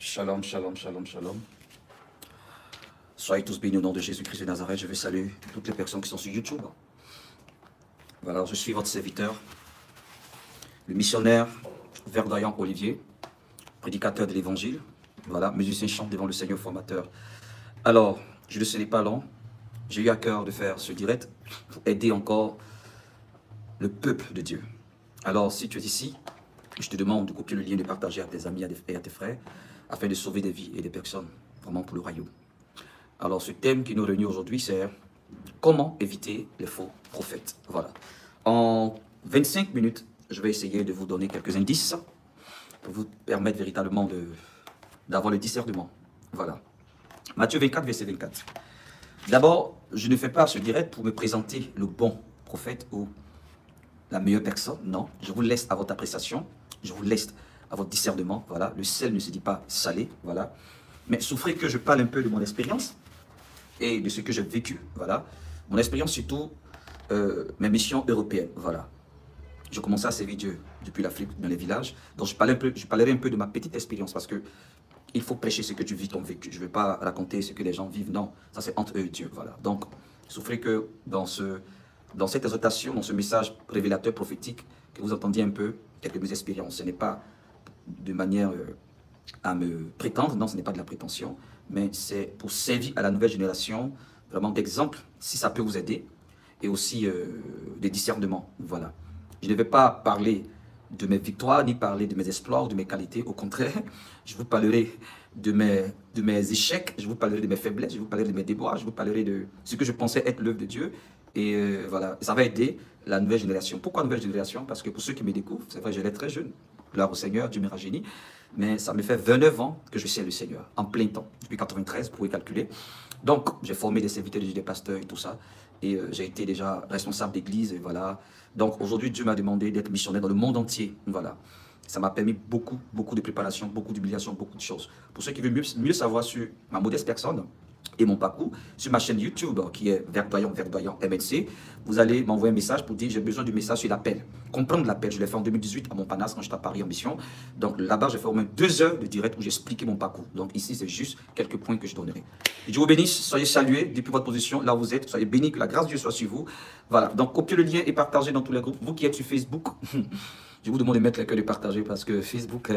Shalom, shalom, shalom, shalom. Soyez tous bénis au nom de Jésus-Christ de Nazareth. Je veux saluer toutes les personnes qui sont sur YouTube. Voilà, je suis votre serviteur, le missionnaire verdoyant Olivier, prédicateur de l'évangile. Voilà, musicien chante devant le Seigneur formateur. Alors, je ne serai pas long. J'ai eu à cœur de faire ce direct pour aider encore le peuple de Dieu. Alors, si tu es ici, je te demande de copier le lien, de partager à tes amis et à tes frères, afin de sauver des vies et des personnes, vraiment pour le royaume. Alors, ce thème qui nous réunit aujourd'hui, c'est comment éviter les faux prophètes. Voilà. En 25 minutes, je vais essayer de vous donner quelques indices pour vous permettre véritablement d'avoir le discernement. Voilà. Matthieu 24, verset 24. D'abord, je ne fais pas ce direct pour me présenter le bon prophète ou la meilleure personne. Non, je vous laisse à votre appréciation. Je vous laisse à votre discernement. Voilà. Le sel ne se dit pas salé. Voilà. Mais souffrez que je parle un peu de mon expérience et de ce que j'ai vécu. Voilà. Mon expérience, surtout mes missions européennes. Voilà. Je commençais à servir Dieu depuis l'Afrique, dans les villages. Donc je parlerai un peu de ma petite expérience parce que il faut prêcher ce que tu vis, ton vécu. Je ne vais pas raconter ce que les gens vivent. Non, ça c'est entre eux et Dieu. Voilà. Donc, souffrez que dans cette exhortation, dans ce message révélateur prophétique, que vous entendiez un peu quelques de mes expériences. Ce n'est pas de manière à me prétendre, non, ce n'est pas de la prétention, mais c'est pour servir à la nouvelle génération, vraiment d'exemple, si ça peut vous aider, et aussi des discernements. Voilà. Je ne vais pas parler de mes victoires, ni parler de mes exploits, de mes qualités. Au contraire, je vous parlerai de mes échecs, je vous parlerai de mes faiblesses, je vous parlerai de mes déboires, je vous parlerai de ce que je pensais être l'œuvre de Dieu. Et voilà, ça va aider la nouvelle génération. Pourquoi nouvelle génération? Parce que pour ceux qui me découvrent, c'est vrai, je l'ai très jeune. Gloire au Seigneur, Dieu me rajeunit. Mais ça me fait 29 ans que je sers le Seigneur, en plein temps. Depuis 93, vous pouvez calculer. Donc, j'ai formé des serviteurs, des pasteurs et tout ça. Et j'ai été déjà responsable d'église, et voilà. Donc, aujourd'hui, Dieu m'a demandé d'être missionnaire dans le monde entier. Voilà. Ça m'a permis beaucoup de préparation, beaucoup d'humiliation, beaucoup de choses. Pour ceux qui veulent mieux savoir sur ma modeste personne et mon parcours, sur ma chaîne YouTube, qui est Verdoyant MNC, vous allez m'envoyer un message pour dire j'ai besoin du message sur l'appel. Comprendre l'appel, je l'ai fait en 2018 à Montparnasse quand j'étais à Paris en mission. Donc là-bas, j'ai fait au moins 2 heures de direct où j'expliquais mon parcours. Donc ici, c'est juste quelques points que je donnerai. Dieu vous bénisse, soyez salués depuis votre position, là où vous êtes, soyez bénis, que la grâce de Dieu soit sur vous. Voilà, donc copiez le lien et partagez dans tous les groupes. Vous qui êtes sur Facebook, je vous demande de mettre les cœurs de partager parce que Facebook,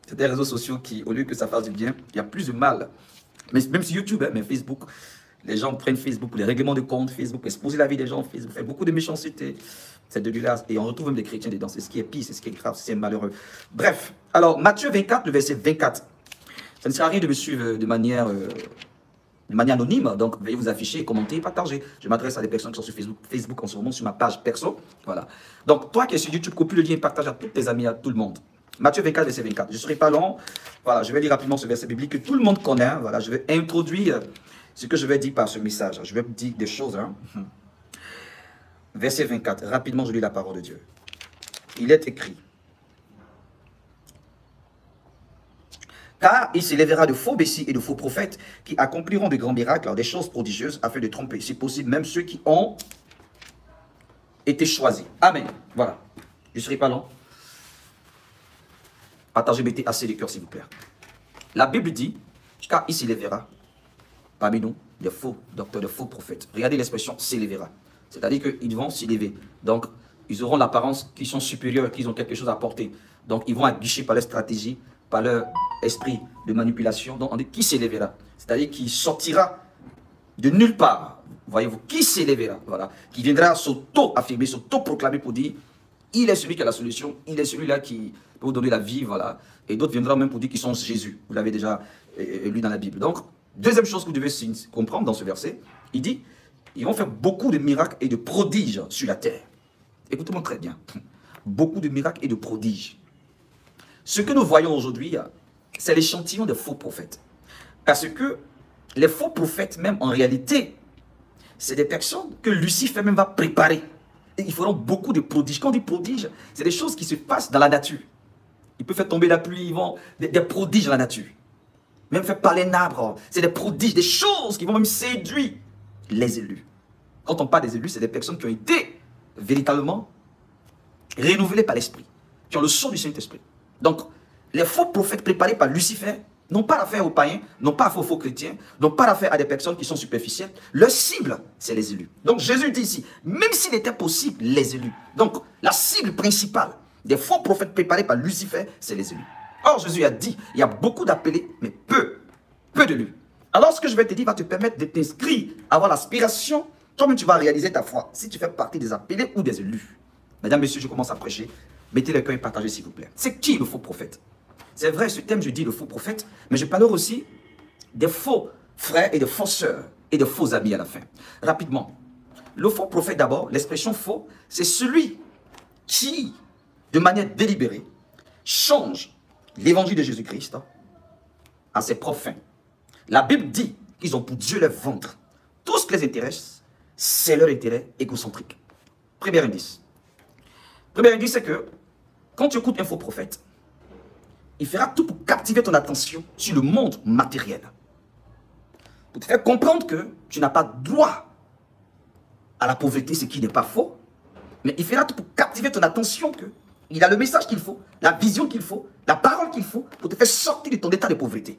c'est des réseaux sociaux qui, au lieu que ça fasse du bien, il y a plus de mal. Mais même sur YouTube, mais Facebook, les gens prennent Facebook pour les règlements de compte, Facebook, exposer la vie des gens, Facebook fait beaucoup de méchanceté. C'est de l'huile et on retrouve même des chrétiens dedans. C'est ce qui est pire, c'est ce qui est grave, c'est malheureux. Bref, alors Matthieu 24, le verset 24. Ça ne sert à rien de me suivre de manière anonyme. Donc, veuillez vous afficher, commenter, partager. Je m'adresse à des personnes qui sont sur Facebook en ce moment, sur ma page perso. Voilà. Donc, toi qui es sur YouTube, copie le lien et partage à tous tes amis, à tout le monde. Matthieu 24, verset 24. Je ne serai pas long. Voilà, je vais lire rapidement ce verset biblique que tout le monde connaît. Voilà, je vais introduire ce que je vais dire par ce message. Je vais dire des choses. Verset 24. Rapidement, je lis la parole de Dieu. Il est écrit. Car il s'élèvera de faux messies et de faux prophètes qui accompliront de grands miracles, des choses prodigieuses, afin de tromper, si possible, même ceux qui ont été choisis. Amen. Voilà. Je ne serai pas long. Partagez, mettez assez de cœur, s'il vous plaît. La Bible dit, car il s'élèvera parmi nous des faux docteurs, des faux prophètes. Regardez l'expression s'élèvera. C'est-à-dire qu'ils vont s'élever. Donc, ils auront l'apparence qu'ils sont supérieurs, qu'ils ont quelque chose à apporter. Donc, ils vont aguicher par leur stratégie, par leur esprit de manipulation. Donc, on dit qui s'élèvera. C'est-à-dire qu'il sortira de nulle part. Voyez-vous, qui s'élèvera. Voilà. Qui viendra s'auto-affirmer, s'auto-proclamer pour dire il est celui qui a la solution, il est celui-là qui peut vous donner la vie, voilà. Et d'autres viendront même pour dire qu'ils sont Jésus. Vous l'avez déjà lu dans la Bible. Donc, deuxième chose que vous devez comprendre dans ce verset, il dit, ils vont faire beaucoup de miracles et de prodiges sur la terre. Écoutez-moi très bien. Beaucoup de miracles et de prodiges. Ce que nous voyons aujourd'hui, c'est l'échantillon des faux prophètes. Parce que les faux prophètes, même en réalité, c'est des personnes que Lucifer même va préparer. Et ils feront beaucoup de prodiges. Quand on dit prodiges, c'est des choses qui se passent dans la nature. Ils peuvent faire tomber la pluie, ils vont des prodiges dans la nature. Même faire parler un arbre, c'est des prodiges, des choses qui vont même séduire les élus. Quand on parle des élus, c'est des personnes qui ont été véritablement renouvelées par l'esprit, qui ont le son du Saint-Esprit. Donc, les faux prophètes préparés par Lucifer n'ont pas affaire aux païens, n'ont pas affaire aux faux chrétiens, n'ont pas affaire à des personnes qui sont superficielles. Leur cible, c'est les élus. Donc Jésus dit ici, même s'il était possible, les élus. Donc la cible principale des faux prophètes préparés par Lucifer, c'est les élus. Or Jésus a dit, il y a beaucoup d'appelés, mais peu d'élus. Alors ce que je vais te dire va te permettre de t'inscrire, avoir l'aspiration, toi-même tu vas réaliser ta foi, si tu fais partie des appelés ou des élus. Mesdames, messieurs, je commence à prêcher. Mettez le cœur et partagez s'il vous plaît. C'est qui le faux prophète? C'est vrai, ce thème, je dis le faux prophète, mais je parlerai aussi des faux frères et des faux sœurs et de faux amis à la fin. Rapidement, le faux prophète d'abord, l'expression faux, c'est celui qui, de manière délibérée, change l'évangile de Jésus-Christ à ses propres fins. La Bible dit qu'ils ont pour Dieu leur ventre. Tout ce qui les intéresse, c'est leur intérêt égocentrique. Premier indice. Premier indice, c'est que quand tu écoutes un faux prophète, il fera tout pour captiver ton attention sur le monde matériel. Pour te faire comprendre que tu n'as pas droit à la pauvreté, ce qui n'est pas faux. Mais il fera tout pour captiver ton attention qu'il a le message qu'il faut, la vision qu'il faut, la parole qu'il faut pour te faire sortir de ton état de pauvreté.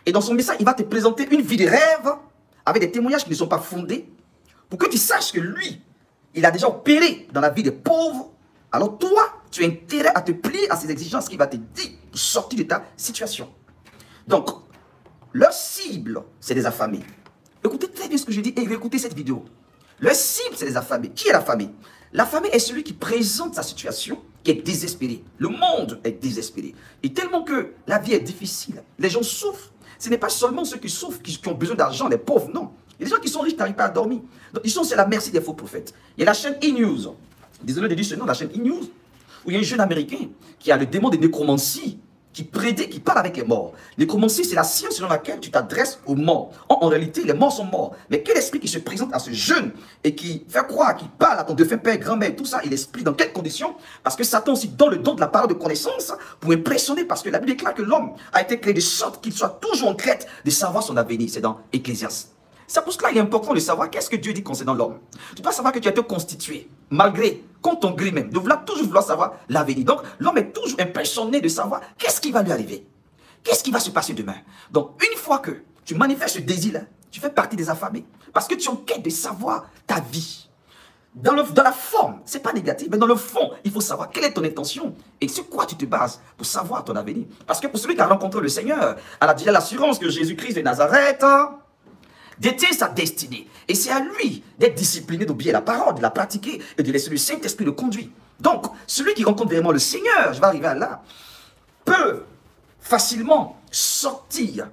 Et dans son message, il va te présenter une vie de rêve avec des témoignages qui ne sont pas fondés pour que tu saches que lui, il a déjà opéré dans la vie des pauvres. Alors toi, tu as intérêt à te plier à ces exigences qu'il va te dire pour sortir de ta situation. Donc, leur cible, c'est les affamés. Écoutez très bien ce que je dis et écoutez cette vidéo. Leur cible, c'est les affamés. Qui est l'affamé? L'affamé est celui qui présente sa situation, qui est désespéré. Le monde est désespéré. Et tellement que la vie est difficile, les gens souffrent. Ce n'est pas seulement ceux qui souffrent, qui ont besoin d'argent, les pauvres, non. Il y a des gens qui sont riches, qui n'arrivent pas à dormir. Donc, ils sont aussi à la merci des faux prophètes. Il y a la chaîne E-News. Désolé de dire ce nom, la chaîne E-News, où il y a un jeune américain qui a le démon de nécromancie, qui prédit, qui parle avec les morts. Nécromancie, c'est la science selon laquelle tu t'adresses aux morts. En réalité, les morts sont morts. Mais quel esprit qui se présente à ce jeune et qui fait croire, qui parle à ton défunt père, grand-mère, tout ça, il explique dans quelles conditions? Parce que Satan aussi donne le don de la parole de connaissance pour impressionner, parce que la Bible déclare que l'homme a été créé de sorte qu'il soit toujours en quête de savoir son avenir. C'est dans Ecclésiaste. C'est pour cela qu'il est important de savoir qu'est-ce que Dieu dit concernant l'homme. Tu dois savoir que tu as été constitué, malgré, contre ton gré même, de toujours vouloir savoir l'avenir. Donc, l'homme est toujours impressionné de savoir qu'est-ce qui va lui arriver. Qu'est-ce qui va se passer demain. Donc, une fois que tu manifestes ce désir-là, tu fais partie des affamés. Parce que tu es en quête de savoir ta vie. Dans la forme, ce n'est pas négatif, mais dans le fond, il faut savoir quelle est ton intention et sur quoi tu te bases pour savoir ton avenir. Parce que pour celui qui a rencontré le Seigneur, elle a déjà l'assurance que Jésus-Christ de Nazareth détient sa destinée. Et c'est à lui d'être discipliné, d'oublier la parole, de la pratiquer et de laisser le Saint-Esprit le conduire. Donc, celui qui rencontre vraiment le Seigneur, je vais arriver à là, peut facilement sortir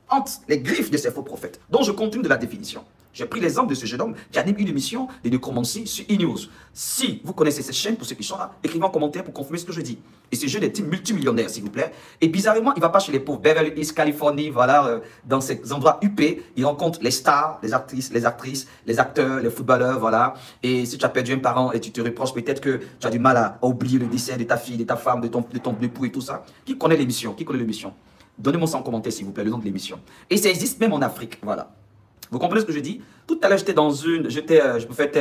entre les griffes de ces faux prophètes. Donc, je continue de la définition. J'ai pris l'exemple de ce jeune homme qui anime une émission de nécromancie sur E-News. Si vous connaissez cette chaîne, pour ceux qui sont là, écrivez en commentaire pour confirmer ce que je dis. Et ce jeune est multimillionnaire, s'il vous plaît. Et bizarrement, il ne va pas chez les pauvres. Beverly Hills, Californie, voilà, dans ces endroits huppés, il rencontre les stars, les actrices, les acteurs, les footballeurs, voilà. Et si tu as perdu un parent et tu te reproches peut-être que tu as du mal à oublier le décès de ta fille, de ta femme, de ton époux et tout ça, qui connaît l'émission? Qui connaît l'émission? Donnez-moi ça en commentaire, s'il vous plaît, le nom de l'émission. Et ça existe même en Afrique, voilà. Vous comprenez ce que je dis? Tout à l'heure, j'étais dans une... je me fais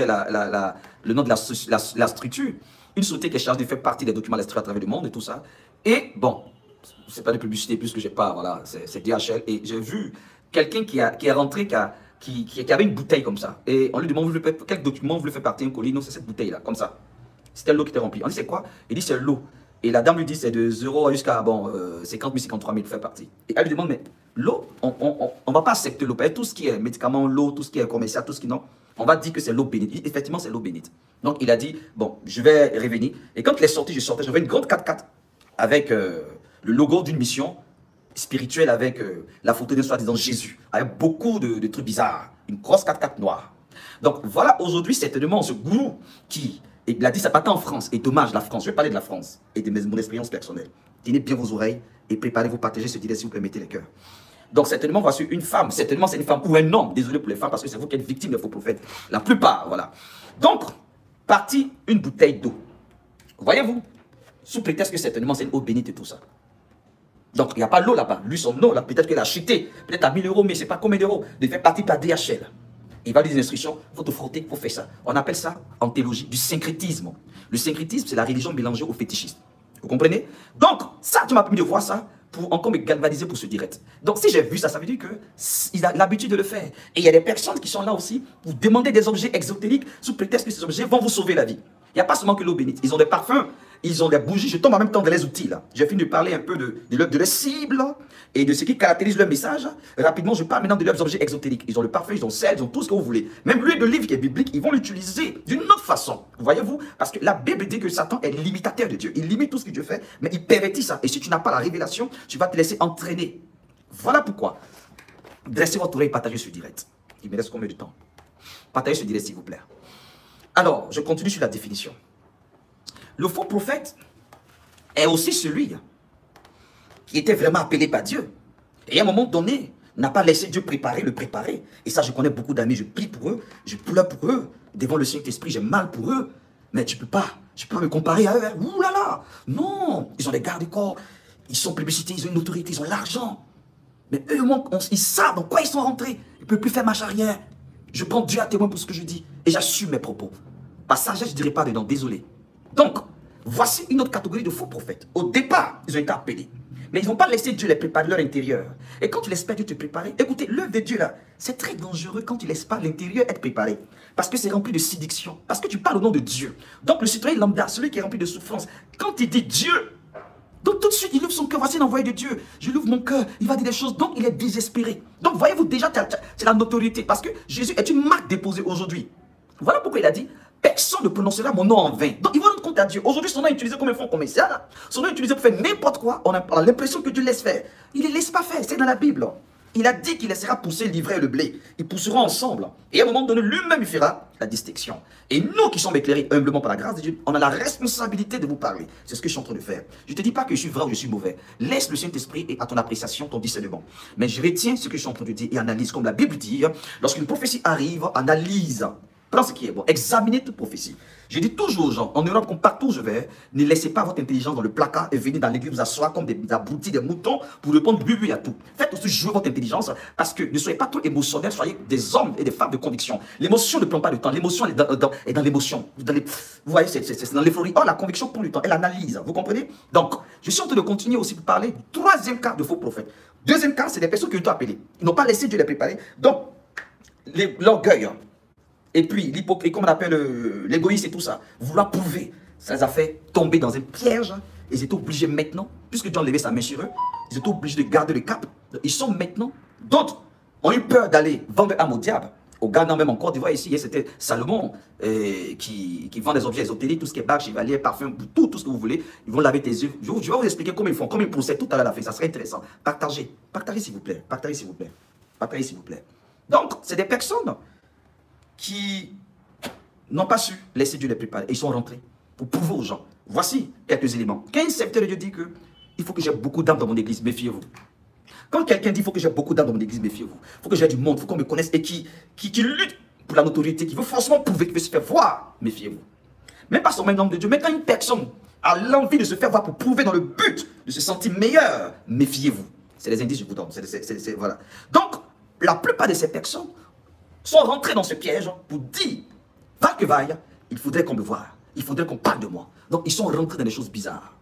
le nom de la structure. Une société qui est chargée de faire partie des documents à travers le monde et tout ça. Et bon, c'est pas de publicité plus que j'ai pas, voilà, c'est DHL. Et j'ai vu quelqu'un qui est rentré, qui avait une bouteille comme ça. Et on lui demande, quel document vous voulez faire partie un colis? Non, c'est cette bouteille-là, comme ça. C'était l'eau qui était remplie. On dit, c'est quoi? Il dit, c'est l'eau. Et la dame lui dit, c'est de 0 jusqu'à 50 000, 53 000 pour faire partie. Et elle lui demande, mais l'eau, on ne va pas accepter l'eau. Tout ce qui est médicaments, l'eau, tout ce qui est commercial, tout ce qui non, on va dire que c'est l'eau bénite. Effectivement, c'est l'eau bénite. Donc, il a dit, bon, je vais revenir. Et quand il est sorti, j'avais une grande 4x4 avec le logo d'une mission spirituelle avec la photo de soi-disant Jésus, avec beaucoup de trucs bizarres. Une grosse 4x4 noire. Donc, voilà aujourd'hui, certainement, ce gourou qui... Et il a dit, ça partait en France. Et dommage, la France. Je vais parler de la France et de mon expérience personnelle. Tenez bien vos oreilles et préparez-vous, partagez ce direct si vous permettez les cœurs. Donc, certainement, voici une femme. Certainement, c'est une femme ou un homme. Désolé pour les femmes parce que c'est vous qui êtes victime des faux prophètes. La plupart, voilà. Donc, partie une bouteille d'eau. Voyez-vous? Sous prétexte que certainement, c'est une eau bénite et tout ça. Donc, il n'y a pas l'eau là-bas. Lui, son eau, là, peut-être qu'elle a chuté. Peut-être à 1000 €, mais je ne sais pas combien d'euros. De faire partie par DHL. Il va lui dire des instructions, il faut te frotter, il faut faire ça. On appelle ça, en théologie, du syncrétisme. Le syncrétisme, c'est la religion mélangée au fétichisme. Vous comprenez? Donc, ça, tu m'as permis de voir ça pour encore me galvaniser pour ce direct. Donc, si j'ai vu ça, ça veut dire qu'il a l'habitude de le faire. Et il y a des personnes qui sont là aussi pour demander des objets exotériques sous prétexte que ces objets vont vous sauver la vie. Il n'y a pas seulement que l'eau bénite. Ils ont des parfums, ils ont des bougies. Je tombe en même temps dans les outils là. J'ai fini de parler un peu de leur cible et de ce qui caractérise leur message. Rapidement, je parle maintenant de leurs objets exotériques. Ils ont le parfum, ils ont le sel, ils ont tout ce que vous voulez. Même l'huile d'olive qui est biblique, ils vont l'utiliser d'une autre façon. Voyez-vous? Parce que la Bible dit que Satan est l'imitateur de Dieu. Il limite tout ce que Dieu fait, mais il pervertit ça. Et si tu n'as pas la révélation, tu vas te laisser entraîner. Voilà pourquoi. Dressez votre oreille, partagez ce direct. Il me reste combien de temps? Partagez ce direct, s'il vous plaît. Alors, je continue sur la définition. Le faux prophète est aussi celui qui était vraiment appelé par Dieu. Et à un moment donné, n'a pas laissé Dieu le préparer. Et ça, je connais beaucoup d'amis, je prie pour eux, je pleure pour eux. Devant le Saint-Esprit, j'ai mal pour eux. Mais tu peux pas me comparer à eux. Hein. Ouh là là! Non! Ils ont des garde-corps, ils sont publicités, ils ont une autorité, ils ont l'argent. Mais eux, ils savent dans quoi ils sont rentrés. Ils ne peuvent plus faire marche arrière. Je prends Dieu à témoin pour ce que je dis. Et j'assume mes propos. Passage, je ne dirai pas dedans, désolé. Donc, voici une autre catégorie de faux prophètes. Au départ, ils ont été appelés. Mais ils n'ont pas laissé Dieu les préparer leur intérieur. Et quand tu laisses pas Dieu te préparer, écoutez, l'œuvre de Dieu là, c'est très dangereux quand tu ne laisses pas l'intérieur être préparé. Parce que c'est rempli de séduction. Parce que tu parles au nom de Dieu. Donc le citoyen lambda, celui qui est rempli de souffrance, quand il dit Dieu, donc tout de suite, il ouvre son cœur. Voici l'envoyé de Dieu. Je l'ouvre mon cœur. Il va dire des choses. Donc il est désespéré. Donc voyez-vous déjà, c'est la notoriété. Parce que Jésus est une marque déposée aujourd'hui. Voilà pourquoi il a dit, personne ne prononcera mon nom en vain. Donc il va rendre compte à Dieu. Aujourd'hui, son nom est utilisé comme un fonds commercial. Son nom est utilisé pour faire n'importe quoi. On a l'impression que Dieu laisse faire. Il ne les laisse pas faire. C'est dans la Bible. Il a dit qu'il laissera pousser l'ivraie et le blé. Ils pousseront ensemble. Et à un moment donné, lui-même, il fera la distinction. Et nous qui sommes éclairés humblement par la grâce de Dieu, on a la responsabilité de vous parler. C'est ce que je suis en train de faire. Je ne te dis pas que je suis vrai ou je suis mauvais. Laisse le Saint-Esprit et à ton appréciation, ton discernement. Mais je retiens ce que je suis en train de dire et analyse. Comme la Bible dit, lorsqu'une prophétie arrive, analyse. Prends ce qui est bon. Examinez toute prophétie. Je dis toujours aux gens, en Europe, comme partout où je vais, ne laissez pas votre intelligence dans le placard et venez dans l'église vous asseoir comme des abrutis, des moutons pour répondre oui à tout. Faites aussi jouer votre intelligence parce que ne soyez pas trop émotionnels, soyez des hommes et des femmes de conviction. L'émotion ne prend pas le temps. L'émotion est dans l'émotion. Vous voyez, c'est dans l'euphorie. Or, la conviction prend du temps. Elle analyse. Vous comprenez? Donc, je suis en train de continuer aussi pour parler du troisième cas de faux prophètes. Deuxième cas, c'est des personnes qui ont été appelées. Ils n'ont pas laissé Dieu les préparer. Donc, l'orgueil. Et puis, l'hypocrisie, comme on appelle l'égoïsme et tout ça, vouloir prouver, ça les a fait tomber dans un piège. Ils étaient obligés maintenant, puisque Dieu a levé sa main sur eux, ils étaient obligés de garder le cap. Ils sont maintenant, d'autres ont eu peur d'aller vendre âme au diable. Au Ghana, même en Côte d'Ivoire, ici, c'était Salomon qui vend des objets ésotériques, tout ce qui est bague, chevalier, parfum, tout ce que vous voulez. Ils vont laver tes yeux. Je vais vous expliquer comment ils font, comment ils procèdent tout à l'heure. Ça serait intéressant. Partagez, s'il vous plaît. Partagez, s'il vous plaît. Partagez, s'il vous plaît. Donc, c'est des personnes qui n'ont pas su laisser Dieu les préparer. Et ils sont rentrés pour prouver aux gens. Voici quelques éléments. Quand un serviteur de Dieu dit que il faut que j'ai beaucoup d'âmes dans mon église, méfiez-vous. Quand quelqu'un dit il faut que j'ai beaucoup d'âmes dans mon église, méfiez-vous. Il faut que j'ai du monde, il faut qu'on me connaisse et qui lutte pour la notoriété, qui veut forcément prouver, qui veut se faire voir, méfiez-vous. Même pas son même nombre de Dieu, mais quand une personne a l'envie de se faire voir pour prouver dans le but de se sentir meilleur, méfiez-vous. C'est les indices que je vous donne. Voilà. Donc, la plupart de ces personnes sont rentrés dans ce piège pour dire, va que vaille, il faudrait qu'on me voie, il faudrait qu'on parle de moi. Donc ils sont rentrés dans des choses bizarres.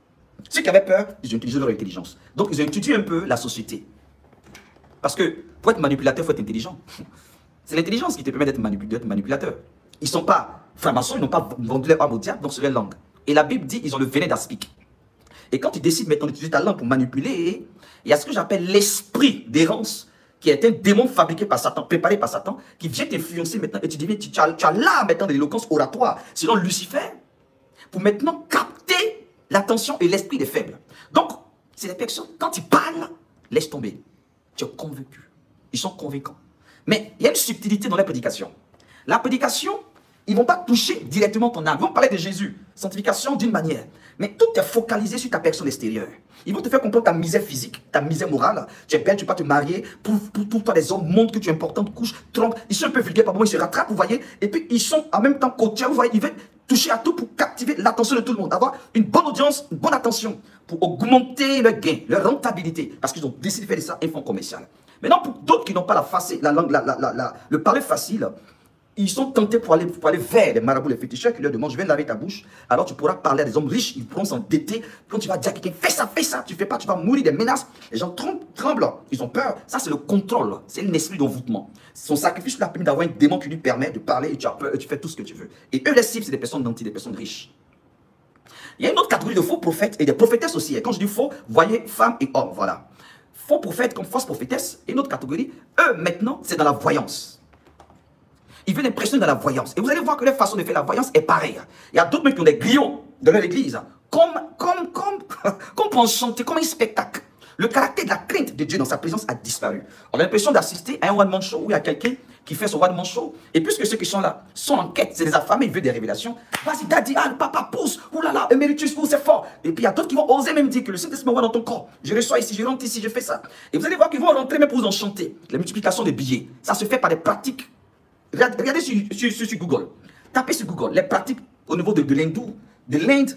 Ceux qui avaient peur, ils ont utilisé leur intelligence. Donc ils ont étudié un peu la société. Parce que pour être manipulateur, il faut être intelligent. C'est l'intelligence qui te permet d'être manipulateur. Ils ne sont pas francs-maçons, ils n'ont pas vendu leur âme au diable, donc c'est leur langue. Et la Bible dit, ils ont le venin d'aspic. Et quand tu décides maintenant d'utiliser ta langue pour manipuler, il y a ce que j'appelle l'esprit d'errance, qui est un démon fabriqué par Satan, préparé par Satan, qui vient t'influencer maintenant, et tu deviens, tu as l'art maintenant de l'éloquence oratoire, selon Lucifer, pour maintenant capter l'attention et l'esprit des faibles. Donc, c'est des personnes, quand ils parlent, laisse tomber. Tu es convaincu. Ils sont convaincants. Mais il y a une subtilité dans la prédication. La prédication, ils ne vont pas toucher directement ton âme. Ils vont parler de Jésus, sanctification d'une manière. Mais tout est focalisé sur ta personne extérieure. Ils vont te faire comprendre ta misère physique, ta misère morale. Tu es belle, tu ne peux pas te marier. Pour toi, les hommes montrent que tu es importante, couche, trompe. Ils sont un peu vulgaires, par moment, ils se rattrapent, vous voyez. Et puis, ils sont en même temps côtiers, vous voyez. Ils veulent toucher à tout pour captiver l'attention de tout le monde. Avoir une bonne audience, une bonne attention. Pour augmenter leur gain, leur rentabilité. Parce qu'ils ont décidé de faire de ça un fonds commercial. Maintenant, pour d'autres qui n'ont pas la langue, le parler facile, ils sont tentés pour aller vers les marabouts, les féticheurs qui leur demandent, je viens laver ta bouche, alors tu pourras parler à des hommes riches, ils pourront s'endetter. Quand tu vas dire à quelqu'un, fais ça, tu fais pas, tu vas mourir, des menaces. Les gens tremblent, ils ont peur. Ça, c'est le contrôle, c'est un esprit d'envoûtement. Son sacrifice lui a permis d'avoir un démon qui lui permet de parler et tu as peur et tu fais tout ce que tu veux. Et eux, les cibles, c'est des personnes nantis, des personnes riches. Il y a une autre catégorie de faux prophètes et des prophétesses aussi. Et quand je dis faux, voyez, femmes et hommes, voilà. Faux prophètes comme fausses prophétesses, et une autre catégorie, eux, maintenant, c'est dans la voyance. Ils veulent impressionner dans la voyance. Et vous allez voir que leur façon de faire la voyance est pareille. Il y a d'autres mecs qui ont des grillons dans leur église. Comme pour enchanter, comme un spectacle. Le caractère de la crainte de Dieu dans sa présence a disparu. On a l'impression d'assister à un one-man show où il y a quelqu'un qui fait son one-man show. Et puisque ceux qui sont là sont en quête, c'est des affamés, ils veulent des révélations. Vas-y, daddy, le papa pousse. Oulala, éméritus, c'est fort. Et puis il y a d'autres qui vont oser même dire que le Saint-Esprit va dans ton corps. Je reçois ici, je rentre ici, je fais ça. Et vous allez voir qu'ils vont rentrer même pour vous enchanter. La multiplication des billets, ça se fait par des pratiques. Regardez sur Google. Tapez sur Google les pratiques au niveau de l'hindou, de l'Inde.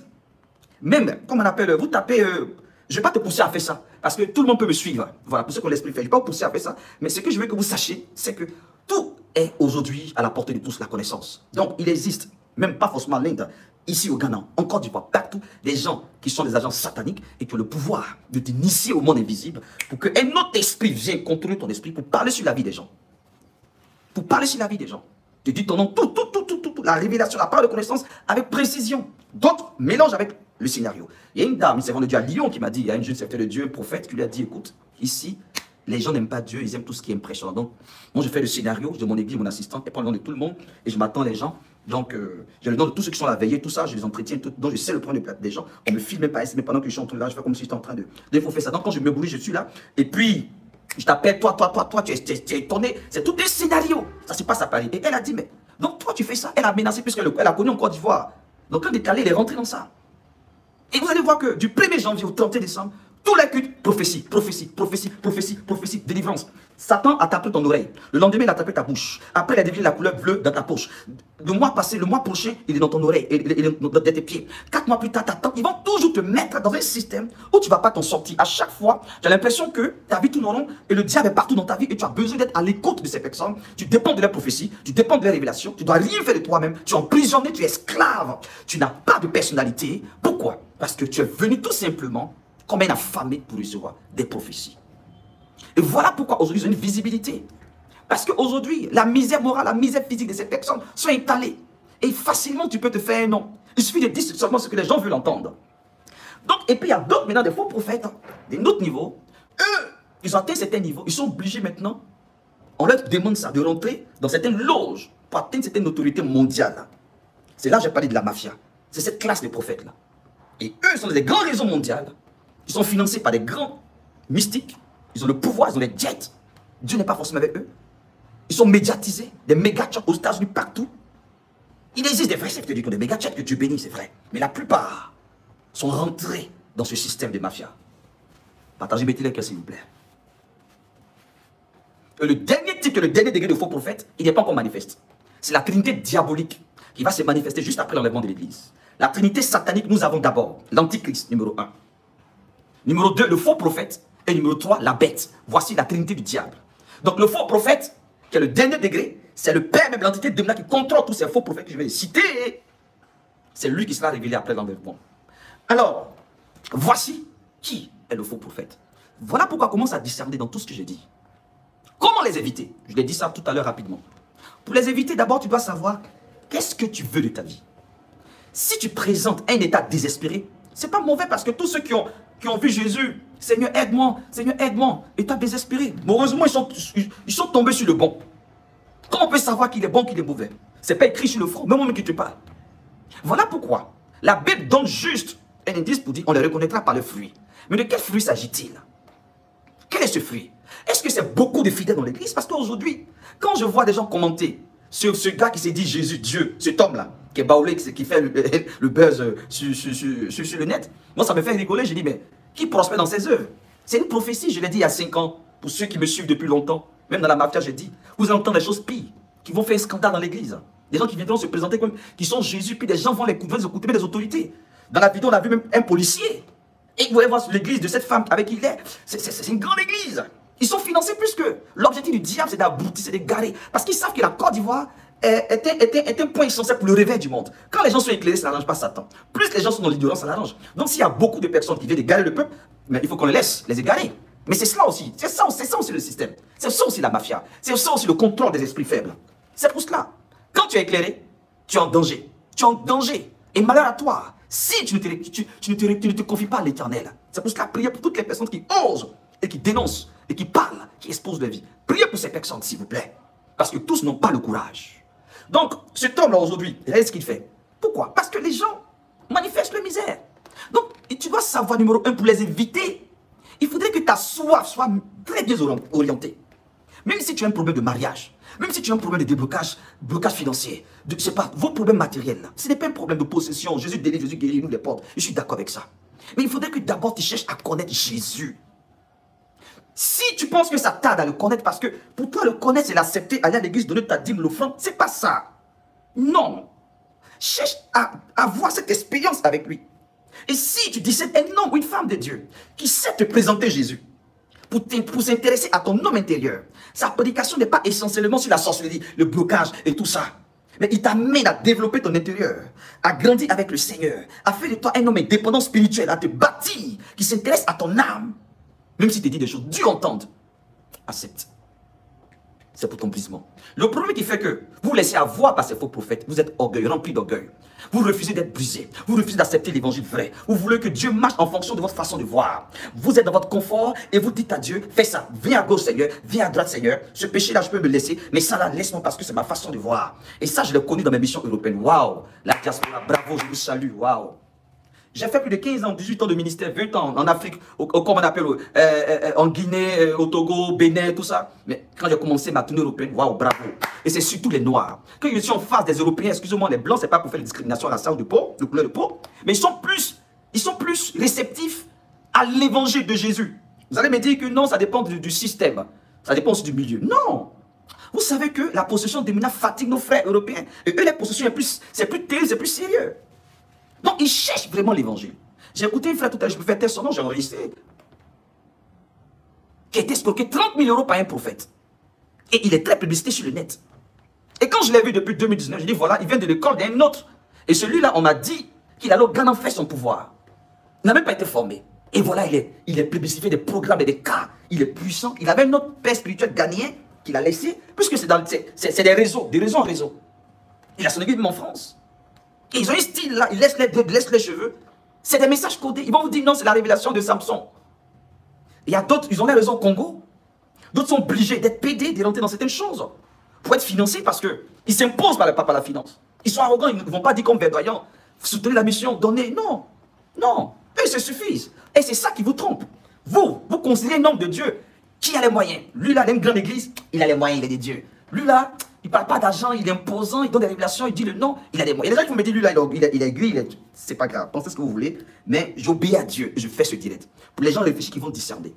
Même, comme on appelle, vous tapez, je ne vais pas te pousser à faire ça, parce que tout le monde peut me suivre. Voilà, pour ceux qui ont l'esprit fait, je ne vais pas vous pousser à faire ça. Mais ce que je veux que vous sachiez, c'est que tout est aujourd'hui à la portée de tous, la connaissance. Donc, il existe, même pas forcément l'Inde, ici au Ghana, en Côte d'Ivoire, partout, des gens qui sont des agents sataniques et qui ont le pouvoir de t'initier au monde invisible pour qu'un autre esprit vienne contrôler ton esprit pour parler sur la vie des gens. Pour parler sur la vie des gens. Tu dis ton nom, tout, la révélation, la parole de connaissance avec précision. D'autres mélangent avec le scénario. Il y a une dame, une servante de Dieu à Lyon qui m'a dit, il y a une jeune serviteur de Dieu, un prophète, qui lui a dit, écoute, ici, les gens n'aiment pas Dieu, ils aiment tout ce qui est impressionnant. Donc, moi je fais le scénario de mon église, mon assistant, et prends le nom de tout le monde, et je m'attends les gens. Donc, j'ai le nom de tous ceux qui sont là veillés, tout ça, je les entretiens, donc je sais le point des gens. On me filme même pas, mais pendant que je suis en train de là, je fais comme si j'étais en train de... Il faut faire ça. Donc, quand je me brûle, je suis là, et puis... Je t'appelle, toi, tu es étonné. C'est tout un scénario. Ça se passe à Paris. Et elle a dit, mais donc toi, tu fais ça. Elle a menacé puisqu'elle a connu en Côte d'Ivoire. Donc quand elle est allée, elle est rentrée dans ça. Et vous allez voir que du 1er janvier au 31 décembre, tous les cultes, prophétie, délivrance. Satan a tapé ton oreille. Le lendemain, il a tapé ta bouche. Après, il a dévié la couleur bleue dans ta poche. Le mois passé, le mois prochain, il est dans ton oreille, il est dans tes pieds. 4 mois plus tard, ils vont toujours te mettre dans un système où tu ne vas pas t'en sortir. À chaque fois, tu as l'impression que ta vie tourne en rond et le diable est partout dans ta vie et tu as besoin d'être à l'écoute de ces personnes. Tu dépends de leurs prophéties, tu dépends de leurs révélations, tu dois rien faire de toi-même. Tu es emprisonné, tu es esclave. Tu n'as pas de personnalité. Pourquoi? Parce que tu es venu tout simplement comme un affamé pour recevoir des prophéties. Et voilà pourquoi aujourd'hui ils ont une visibilité. Parce qu'aujourd'hui, la misère morale, la misère physique de ces personnes sont étalées. Et facilement, tu peux te faire un nom. Il suffit de dire seulement ce que les gens veulent entendre. Donc, et puis il y a d'autres maintenant, des faux prophètes, d'un autre niveau. Eux, ils ont atteint certains niveaux. Ils sont obligés maintenant, on leur demande ça, de rentrer dans certaines loges pour atteindre certaines autorités mondiales. C'est là que j'ai parlé de la mafia. C'est cette classe de prophètes-là. Et eux, ils sont dans des grands réseaux mondiaux. Ils sont financés par des grands mystiques. Ils ont le pouvoir, ils ont les jets. Dieu n'est pas forcément avec eux. Ils sont médiatisés, des méga chats aux États-Unis partout. Il existe des vrais secteurs qui ont des méga chats que Dieu bénit, c'est vrai. Mais la plupart sont rentrés dans ce système de mafia. Partagez, mettez les cœurs s'il vous plaît. Et le dernier type, le dernier degré de faux prophète, il n'est pas encore manifeste. C'est la trinité diabolique qui va se manifester juste après l'enlèvement de l'église. La trinité satanique, nous avons d'abord l'antichrist, numéro 1. Numéro 2, le faux prophète. Et numéro 3, la bête. Voici la trinité du diable. Donc le faux prophète, qui est le dernier degré, c'est le père, même l'entité démoniaque qui contrôle tous ces faux prophètes que je vais citer. C'est lui qui sera révélé après l'enlèvement. Alors, voici qui est le faux prophète. Voilà pourquoi on commence à discerner dans tout ce que je dis. Comment les éviter? Je l'ai dit ça tout à l'heure rapidement. Pour les éviter, d'abord, tu dois savoir qu'est-ce que tu veux de ta vie. Si tu présentes un état désespéré, c'est pas mauvais parce que tous ceux qui ont vu Jésus, Seigneur aide-moi, état désespéré. Mais heureusement, ils sont tombés sur le bon. Comment on peut savoir qu'il est bon, qu'il est mauvais? C'est pas écrit sur le front, même au moment que tu parles. Voilà pourquoi la Bible donne juste un indice pour dire on les reconnaîtra par le fruit. Mais de quel fruit s'agit-il? Quel est ce fruit? Est-ce que c'est beaucoup de fidèles dans l'église? Parce qu'aujourd'hui, quand je vois des gens commenter sur ce gars qui s'est dit Jésus, Dieu, cet homme-là, qui est baoulé, qui fait le buzz sur le net, moi ça me fait rigoler, je dis mais qui prospère dans ses œuvres? C'est une prophétie, je l'ai dit il y a 5 ans, pour ceux qui me suivent depuis longtemps, même dans la mafia j'ai dit, vous allez entendre des choses pires, qui vont faire un scandale dans l'église. Des gens qui viendront se présenter comme, qui sont Jésus, puis des gens vont les couper des autorités. Dans la vidéo on a vu même un policier, et vous allez voir sur l'église de cette femme avec qui il est, c'est une grande église. Ils sont financés plus que l'objectif du diable, c'est d'aboutir, c'est de garer. Parce qu'ils savent que la Côte d'Ivoire est un point essentiel pour le réveil du monde. Quand les gens sont éclairés, ça n'arrange pas Satan. Plus les gens sont dans l'ignorance, ça l'arrange. Donc s'il y a beaucoup de personnes qui viennent égarer le peuple, mais il faut qu'on les laisse les égarer. Mais c'est cela aussi, c'est ça aussi le système. C'est ça aussi la mafia. C'est ça aussi le contrôle des esprits faibles. C'est pour cela. Quand tu es éclairé, tu es en danger. Tu es en danger. Et malheur à toi, si tu ne te confies pas à l'Éternel. C'est pour cela, priez pour toutes les personnes qui osent et qui dénoncent et qui parlent, qui exposent leur vie. Priez pour ces personnes, s'il vous plaît. Parce que tous n'ont pas le courage. Donc, cet homme-là aujourd'hui, regardez ce qu'il fait. Pourquoi? Parce que les gens manifestent leur misère. Donc, tu dois savoir, numéro 1, pour les éviter, il faudrait que ta soif soit très bien orientée. Même si tu as un problème de mariage, même si tu as un problème de déblocage financier, je ne sais pas, vos problèmes matériels, là, ce n'est pas un problème de possession. Jésus délivre, Jésus guérit, nous les porte. Je suis d'accord avec ça. Mais il faudrait que d'abord tu cherches à connaître Jésus. Si tu penses que ça tarde à le connaître, parce que pour toi le connaître, c'est l'accepter, aller à l'église, donner ta dîme, l'offrande, c'est pas ça. Non. Cherche à avoir cette expérience avec lui. Et si tu dis c'est un homme ou une femme de Dieu qui sait te présenter Jésus, pour s'intéresser à ton homme intérieur, sa prédication n'est pas essentiellement sur la sorcellerie, le blocage et tout ça. Mais il t'amène à développer ton intérieur, à grandir avec le Seigneur, à faire de toi un homme indépendant spirituel, à te bâtir, qui s'intéresse à ton âme. Même si tu dis des choses dures à entendre, accepte. C'est pour ton brisement. Le problème qui fait que vous laissez avoir par ces faux prophètes, vous êtes orgueilleux, rempli d'orgueil. Vous refusez d'être brisé. Vous refusez d'accepter l'évangile vrai. Vous voulez que Dieu marche en fonction de votre façon de voir. Vous êtes dans votre confort et vous dites à Dieu, fais ça. Viens à gauche Seigneur, viens à droite Seigneur. Ce péché-là, je peux me laisser. Mais ça là, laisse-moi parce que c'est ma façon de voir. Et ça, je l'ai connu dans mes missions européennes. Waouh! La diaspora, bravo, je vous salue. Waouh! J'ai fait plus de 15 ans, 18 ans de ministère, 20 ans en Afrique, comme on appelle, en Guinée, au Togo, Bénin, tout ça. Mais quand j'ai commencé ma tournée européenne, waouh, bravo. Et c'est surtout les Noirs. Quand je suis en face des Européens, excusez-moi, les Blancs, c'est pas pour faire la discrimination à la salle de peau, de couleur de peau, mais ils sont plus réceptifs à l'évangile de Jésus. Vous allez me dire que non, ça dépend du système. Ça dépend aussi du milieu. Non. Vous savez que la possession démoniaque fatigue nos frères européens. Et eux, les possessions, c'est plus terrible, c'est plus sérieux. Donc, ils cherchent vraiment l'évangile. J'ai écouté une frère tout à l'heure, je peux faire taire son nom, j'ai enregistré. Qui a été escroqué 30 000 € par un prophète. Et il est très publicité sur le net. Et quand je l'ai vu depuis 2019, je dis voilà, il vient de l'école d'un autre. Et celui-là, on m'a dit qu'il allait au faire son pouvoir. Il n'a même pas été formé. Et voilà, il est publicité des programmes et des cas. Il est puissant. Il avait un autre père spirituel ghanéen qu'il a laissé, puisque c'est des réseaux, en réseau. Il a son église même en France. Et ils ont un style là, ils laissent les cheveux. C'est des messages codés. Ils vont vous dire non, c'est la révélation de Samson. Il y a d'autres, ils ont les raisons au Congo. D'autres sont obligés d'être pédés, de rentrer dans certaines choses. Pour être financés parce qu'ils s'imposent par la finance. Ils sont arrogants, ils ne vont pas dire comme verdoyant, soutenez la mission, donnez. Non, non, eux se suffisent. Et c'est ça qui vous trompe. Vous considérez un homme de Dieu qui a les moyens. Lui là, il a une grande église, il a les moyens, il est de Dieu. Lui là, il ne parle pas d'argent, il est imposant, il donne des révélations, il dit le non, il a des moyens. Il y a des gens qui me disent, lui là, il est aiguille, c'est pas grave, pensez ce que vous voulez, mais j'obéis à Dieu, je fais ce direct. Pour les gens réfléchis qui vont discerner.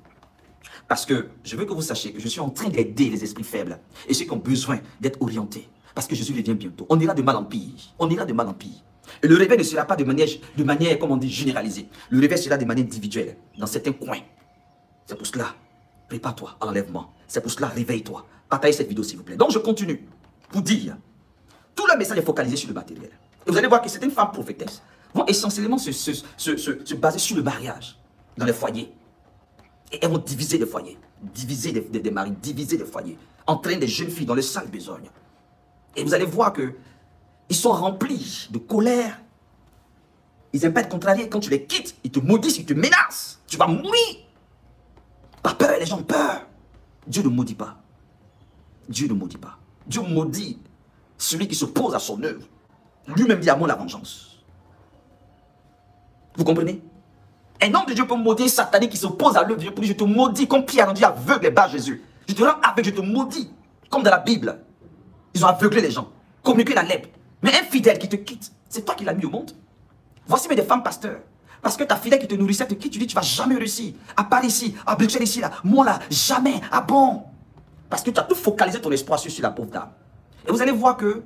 Parce que je veux que vous sachiez que je suis en train d'aider les esprits faibles et ceux qui ont besoin d'être orientés. Parce que Jésus revient bientôt. On ira de mal en pire. On ira de mal en pire. Et le réveil ne sera pas de manière, comme on dit, généralisée. Le réveil sera de manière individuelle, dans certains coins. C'est pour cela, prépare-toi à l'enlèvement. C'est pour cela, réveille-toi. Partagez cette vidéo, s'il vous plaît. Donc, je continue pour dire, tout le message est focalisé sur le matériel. Et vous allez voir que certaines femmes prophétesses vont essentiellement se baser sur le mariage dans les foyers. Et elles vont diviser les foyers, diviser des maris, diviser les foyers, entraîner des jeunes filles dans les sales besognes. Et vous allez voir que ils sont remplis de colère. Ils n'aiment pas être contrariés. Quand tu les quittes, ils te maudissent, ils te menacent. Tu vas mourir. Pas peur, les gens ont peur. Dieu ne maudit pas. Dieu ne maudit pas. Dieu maudit celui qui s'oppose à son œuvre. Lui-même dit à moi la vengeance. Vous comprenez? Un homme de Dieu peut maudire un satanique qui s'oppose à l'œuvre de Dieu pour dire je te maudis comme Pierre a dit aveugle les bas Jésus. Je te rends aveugle, je te maudis. Comme dans la Bible. Ils ont aveuglé les gens. Communiqué la lèpre. Mais un fidèle qui te quitte, c'est toi qui l'as mis au monde. Voici mais des femmes pasteurs. Parce que ta fidèle qui te nourrissait te quitte, tu dis tu vas jamais réussir. À part ici, à Bruxelles ici, là. Moi là, jamais. Ah bon? Parce que tu as tout focalisé ton espoir sur la pauvre dame. Et vous allez voir que,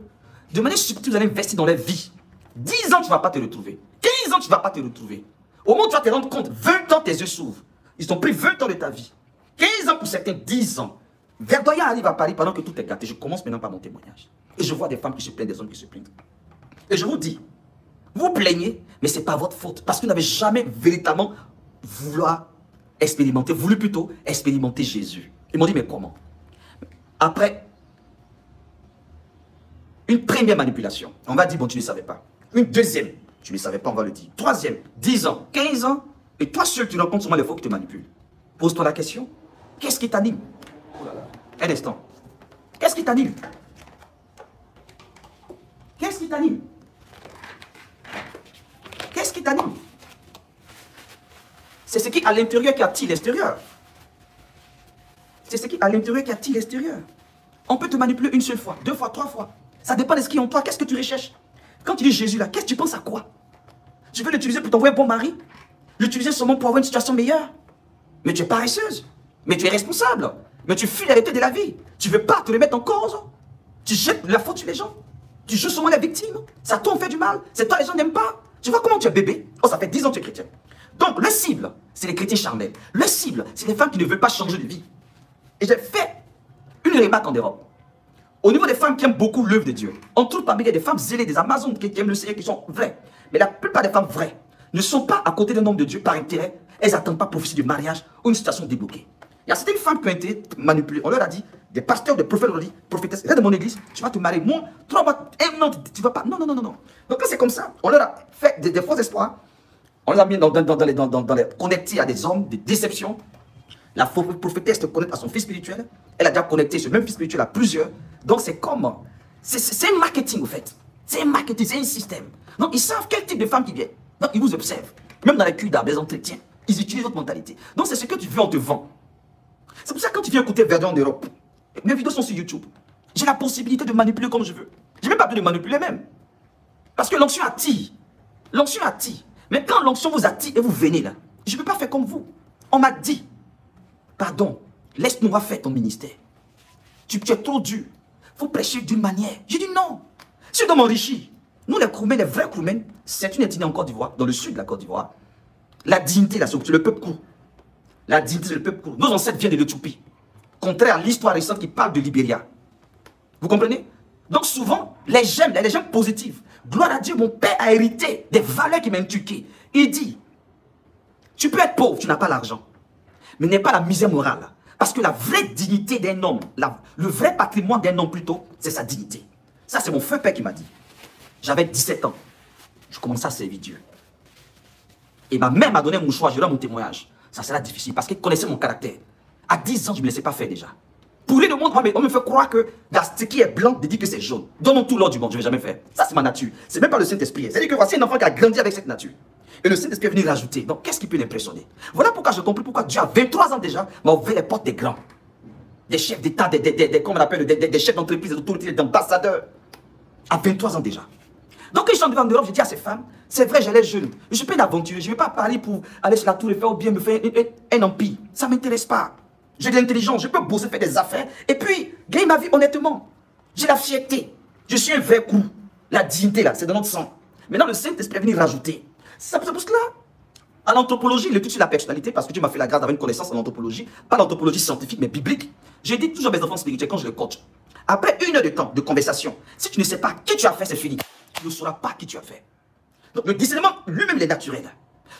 de manière subtile, vous allez investir dans leur vie. 10 ans, tu ne vas pas te retrouver. 15 ans, tu ne vas pas te retrouver. Au moment où tu vas te rendre compte, 20 ans, tes yeux s'ouvrent. Ils ont pris 20 ans de ta vie. 15 ans pour certains, 10 ans. Verdoyant arrive à Paris pendant que tout est gâté. Je commence maintenant par mon témoignage. Et je vois des femmes qui se plaignent, des hommes qui se plaignent. Et je vous dis, vous plaignez, mais ce n'est pas votre faute. Parce que vous n'avez jamais véritablement voulu plutôt expérimenter Jésus. Ils m'ont dit, mais comment? Après une première manipulation, on va dire, bon, tu ne savais pas. Une deuxième, tu ne savais pas, on va le dire. Troisième, 10 ans, 15 ans, et toi seul, tu rencontres seulement les faux qui te manipulent. Pose-toi la question, qu'est-ce qui t'anime? Oh là là. Un instant. Qu'est-ce qui t'anime? Qu'est-ce qui t'anime? Qu'est-ce qui t'anime? C'est ce qui est à l'intérieur qui attire l'extérieur. C'est ce qui est à l'intérieur qui attire l'extérieur. On peut te manipuler une seule fois, 2 fois, 3 fois. Ça dépend de ce qui est en toi. Qu'est-ce que tu recherches? Quand tu dis Jésus là, qu'est-ce que tu penses à quoi? Tu veux l'utiliser pour t'envoyer un bon mari? L'utiliser seulement pour avoir une situation meilleure? Mais tu es paresseuse. Mais tu es responsable. Mais tu fuis la réalité de la vie. Tu ne veux pas te remettre en cause. Tu jettes la faute sur les gens. Tu joues seulement la victime. Ça toi on fait du mal. C'est toi les gens n'aiment pas. Tu vois comment tu es bébé? Oh, ça fait 10 ans que tu es chrétien. Donc le cible, c'est les chrétiens charnels. Le cible, c'est les femmes qui ne veulent pas changer de vie. Et j'ai fait une remarque en Europe. Au niveau des femmes qui aiment beaucoup l'œuvre de Dieu, on trouve parmi des femmes zélées, des Amazones qui aiment le Seigneur, qui sont vraies. Mais la plupart des femmes vraies ne sont pas à côté d'un homme de Dieu par intérêt. Elles n'attendent pas prophétie du mariage ou une situation débloquée. Il y a certaines femmes qui ont été manipulées. On leur a dit, des pasteurs, des prophètes, on leur a dit, prophétesse, viens de mon église, tu vas te marier. Moi, 3 mois, 1 an, tu ne vas pas. Non, non, non, non, non. Donc quand c'est comme ça, on leur a fait des faux espoirs. On les a mis connectés à des hommes, des déceptions. La prophétesse te connecte à son fils spirituel. Elle a déjà connecté ce même fils spirituel à plusieurs. Donc c'est comme... C'est un marketing, au fait. C'est un marketing, c'est un système. Donc ils savent quel type de femme qui vient. Donc ils vous observent. Même dans les culs d'arbres, les entretiens. Ils utilisent votre mentalité. Donc c'est ce que tu veux, on te vend. C'est pour ça que quand tu viens écouter Verdun en Europe, mes vidéos sont sur YouTube. J'ai la possibilité de manipuler comme je veux. Je n'ai même pas besoin de manipuler même. Parce que l'onction attire. L'onction attire. Mais quand l'onction vous attire et vous venez là, je ne peux pas faire comme vous. On m'a dit, pardon, laisse-moi faire ton ministère. Tu es trop dur. Il faut prêcher d'une manière. J'ai dit non. Si je dois m'enrichir, nous les Kroumen, les vrais Kroumen, c'est une ethnie en Côte d'Ivoire, dans le sud de la Côte d'Ivoire. La dignité, là, c'est le peuple court. La dignité, c'est le peuple court. Nos ancêtres viennent de l'Éthiopie. Contraire à l'histoire récente qui parle de Libéria. Vous comprenez? Donc souvent, les gemmes positives. Gloire à Dieu, mon père a hérité des valeurs qui m'a inculquées. Il dit, tu peux être pauvre, tu n'as pas l'argent. Mais n'est pas la misère morale. Parce que la vraie dignité d'un homme, le vrai patrimoine d'un homme plutôt, c'est sa dignité. Ça, c'est mon feu père qui m'a dit. J'avais 17 ans. Je commençais à servir Dieu. Et ma mère m'a donné mon choix, je donne mon témoignage. Ça sera difficile parce qu'elle connaissait mon caractère. À 10 ans, je ne me laissais pas faire déjà. Pour lui, le monde, on me fait croire que ce qui est blanc, de dire que c'est jaune. Donnons tout l'or du monde, je ne vais jamais faire. Ça, c'est ma nature. C'est même pas le Saint-Esprit. C'est-à-dire que voici un enfant qui a grandi avec cette nature. Et le Saint-Esprit est venu rajouter. Donc, qu'est-ce qui peut l'impressionner? Voilà pourquoi je comprends pourquoi Dieu, à 23 ans déjà, m'a ouvert les portes des grands. Des chefs d'État, comment on appelle, des chefs d'entreprise, d'autorités, d'ambassadeurs. À 23 ans déjà. Donc, quand je suis arrivé en Europe, j'ai dit à ces femmes, c'est vrai, j'allais jeune. Je suis pas une aventure. Je ne vais pas parler pour aller sur la tour Eiffel ou bien me faire un empire. Ça ne m'intéresse pas. J'ai de l'intelligence, je peux bosser, faire des affaires. Et puis, gagner ma vie honnêtement. J'ai la fierté. Je suis un vrai coup. La dignité, là, c'est dans notre sang. Maintenant, le Saint-Esprit est venu rajouter. C'est pour cela. À l'anthropologie, l'étude sur la personnalité, parce que Dieu m'a fait la grâce d'avoir une connaissance en anthropologie, pas l'anthropologie scientifique, mais biblique. J'ai dit toujours à mes enfants spirituels quand je les coach. Après 1 heure de temps de conversation, si tu ne sais pas qui tu as fait, c'est fini. Tu ne sauras pas qui tu as fait. Donc le discernement, lui-même, il est naturel.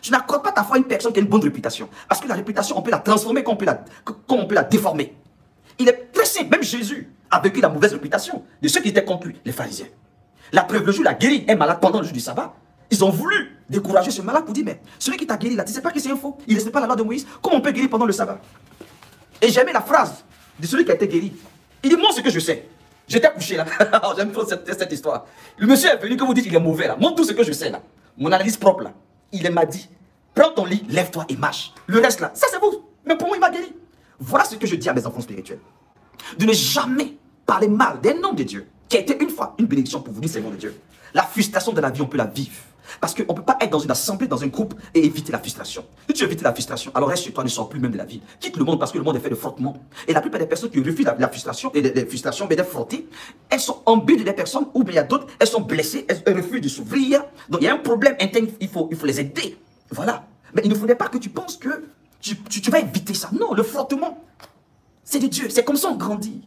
Tu n'accordes pas ta foi à une personne qui a une bonne réputation. Parce que la réputation, on peut la transformer comme on peut la déformer. Il est très simple. Même Jésus a vécu la mauvaise réputation de ceux qui étaient contre lui, les pharisiens. La preuve, le jour où il a guéri un malade pendant le jour du sabbat, ils ont voulu décourager ce malade pour dire, mais celui qui t'a guéri là, tu ne sais pas que c'est un faux. Il ne respecte pas la loi de Moïse. Comment on peut guérir pendant le sabbat? Et j'aimais la phrase de celui qui a été guéri. Il dit, moi, ce que je sais. J'étais couché là. J'aime trop cette histoire. Le monsieur est venu, que vous dites qu'il est mauvais là. Montre tout ce que je sais là. Mon analyse propre là. Il m'a dit, prends ton lit, lève-toi et marche. Le reste là, ça c'est vous. Mais pour moi, il m'a guéri. Voilà ce que je dis à mes enfants spirituels. De ne jamais parler mal d'un homme de Dieu qui a été une fois une bénédiction pour vous, c'est nom de Dieu. La frustration de la vie, on peut la vivre. Parce qu'on ne peut pas être dans une assemblée, dans un groupe et éviter la frustration. Si tu évites la frustration, alors reste chez toi, ne sors plus même de la ville. Quitte le monde parce que le monde est fait de frottement. Et la plupart des personnes qui refusent la frustration et les frustrations, mais de frotter, elles sont en but des personnes ou bien il y a d'autres, elles sont blessées, elles refusent de s'ouvrir. Donc il y a un problème interne, il faut les aider. Voilà. Mais il ne faudrait pas que tu penses que tu vas éviter ça. Non, le frottement, C'est de Dieu. C'est comme ça on grandit.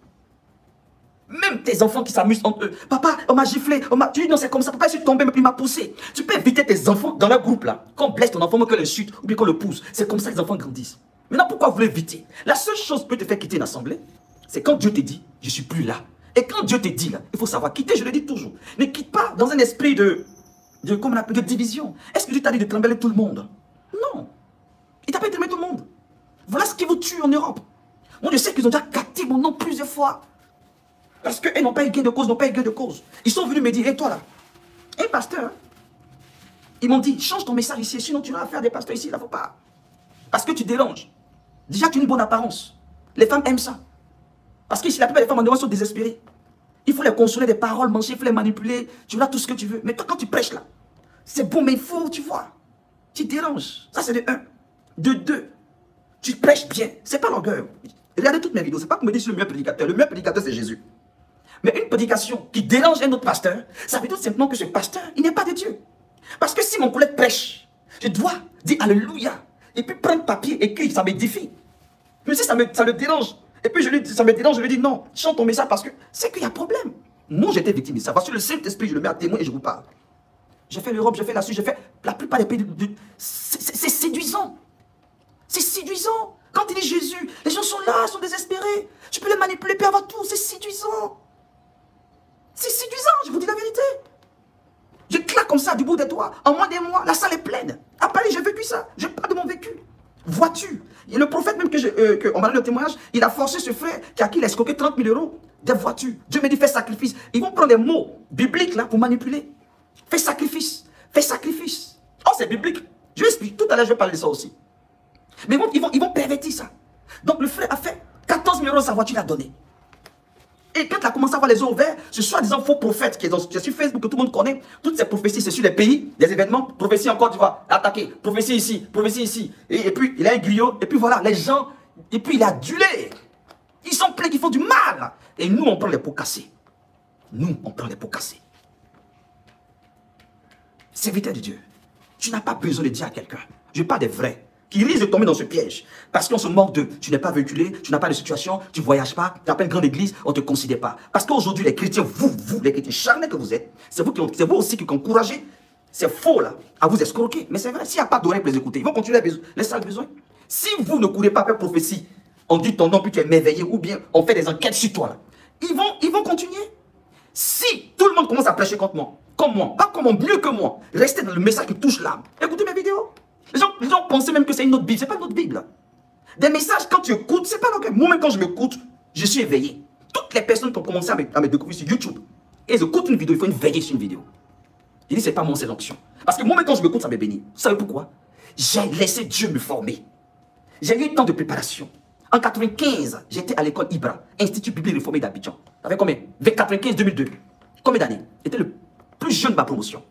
Même tes enfants qui s'amusent entre eux. Papa, on m'a giflé. Tu dis non, c'est comme ça. Papa, je suis tombé, mais puis il m'a poussé. Tu peux éviter tes enfants dans leur groupe là. Qu'on blesse ton enfant, mais qu'on le chute ou bien qu'on le pousse. C'est comme ça que les enfants grandissent. Maintenant, pourquoi vous l'évitez? La seule chose qui peut te faire quitter une assemblée, c'est quand Dieu te dit, je ne suis plus là. Et quand Dieu te dit là, il faut savoir quitter, je le dis toujours. Ne quitte pas dans un esprit comment on appelle, de division. Est-ce que Dieu t'a dit de trembler tout le monde? Non. Il t'a pas dit de trembler tout le monde. Voilà ce qui vous tue en Europe. Moi, je sais qu'ils ont déjà capté mon nom plusieurs fois. Parce qu'ils n'ont pas eu gain de cause, n'ont pas eu gain de cause. Ils sont venus me dire, hé toi là, hé pasteur, ils m'ont dit, change ton message ici, sinon tu vas faire des pasteurs ici, il ne faut pas. Parce que tu déranges. Déjà, tu as une bonne apparence. Les femmes aiment ça. Parce que si la plupart des femmes en demande sont désespérées. Il faut les consoler des paroles manchées, il faut les manipuler. Tu verras tout ce que tu veux. Mais toi, quand tu prêches là, c'est bon, mais il faut, tu vois. Tu déranges. Ça, c'est de 1. De 2, tu prêches bien. C'est pas l'orgueil. Regardez toutes mes vidéos. C'est pas qu'on me dit c'est le meilleur prédicateur. Le meilleur prédicateur, c'est Jésus. Mais une prédication qui dérange un autre pasteur, ça veut dire simplement que ce pasteur, il n'est pas de Dieu. Parce que si mon collègue prêche, je dois dire Alléluia. Et puis prendre papier, écrire, ça m'édifie. Mais si ça le dérange, et puis ça me dérange, je lui dis non, chante ton message parce que c'est qu'il y a problème. Moi, j'étais victime de ça. Parce que le Saint-Esprit, je le mets à témoin et je vous parle. J'ai fait l'Europe, j'ai fait la Suisse, j'ai fait la plupart des pays. C'est séduisant. C'est séduisant. Quand il dit Jésus, les gens sont là, sont désespérés. Tu peux les manipuler, puis avoir tout. C'est séduisant. C'est séduisant, je vous dis la vérité. Je claque comme ça du bout des doigts. En moins d'un mois, la salle est pleine. À Paris, j'ai vécu ça. Je parle de mon vécu. Vois-tu? Et le prophète même on m'a donné le témoignage, il a forcé ce frère à qui il a escroqué 30 000 euros des voitures. Dieu me dit fais sacrifice. Ils vont prendre des mots bibliques là pour manipuler. Fais sacrifice. Fais sacrifice. Oh, c'est biblique. Je vais expliquer. Tout à l'heure, je vais parler de ça aussi. Mais bon, ils vont pervertir ça. Donc le frère a fait 14 000 euros de sa voiture, il a donné. Et quand il a commencé à avoir les yeux ouverts, ce soi-disant faux prophète qui est sur Facebook, que tout le monde connaît, toutes ces prophéties, c'est sur les pays, des événements, prophétie en Côte d'Ivoire, attaqué, prophétie ici. Et puis il a un griot, et puis voilà, les gens, et puis il a adulé. Ils sont pleins qui font du mal. Et nous, on prend les pots cassés. Nous, on prend les pots cassés. Serviteur de Dieu, tu n'as pas besoin de dire à quelqu'un, je parle des vrais, qui risquent de tomber dans ce piège. Parce qu'on se moque d'eux. Tu n'es pas véhiculé, tu n'as pas de situation, tu ne voyages pas, tu n'as pas une grande église, on ne te considère pas. Parce qu'aujourd'hui, les chrétiens, vous, les chrétiens charnés que vous êtes, c'est vous aussi qui encouragez ces faux là à vous escroquer. Mais c'est vrai, s'il n'y a pas d'oreilles pour les écouter, ils vont continuer les sales besoins. Si vous ne courez pas après prophétie, on dit ton nom, puis tu es merveilleux, ou bien on fait des enquêtes sur toi là, ils vont continuer. Si tout le monde commence à prêcher contre moi, comme moi, pas comme moi, mieux que moi, restez dans le message qui touche l'âme. Écoutez mes vidéos. Les gens pensaient même que c'est une autre Bible. Ce n'est pas notre Bible. Des messages, quand tu écoutes, ce n'est pas l'orgueil. Moi-même, quand je m'écoute, je suis éveillé. Toutes les personnes qui ont commencé à me découvrir sur YouTube, et ils écoutent une vidéo, il faut une veillée sur une vidéo. Je dis, ce n'est pas mon, c'est l'onction. Parce que moi-même, quand je m'écoute, ça me bénit. Vous savez pourquoi? J'ai laissé Dieu me former. J'ai eu tant de préparation. En 95, j'étais à l'école Ibra, Institut biblique réformé d'Abidjan. Ça fait combien? 95-2002. Combien d'années? J'étais le plus jeune de ma promotion.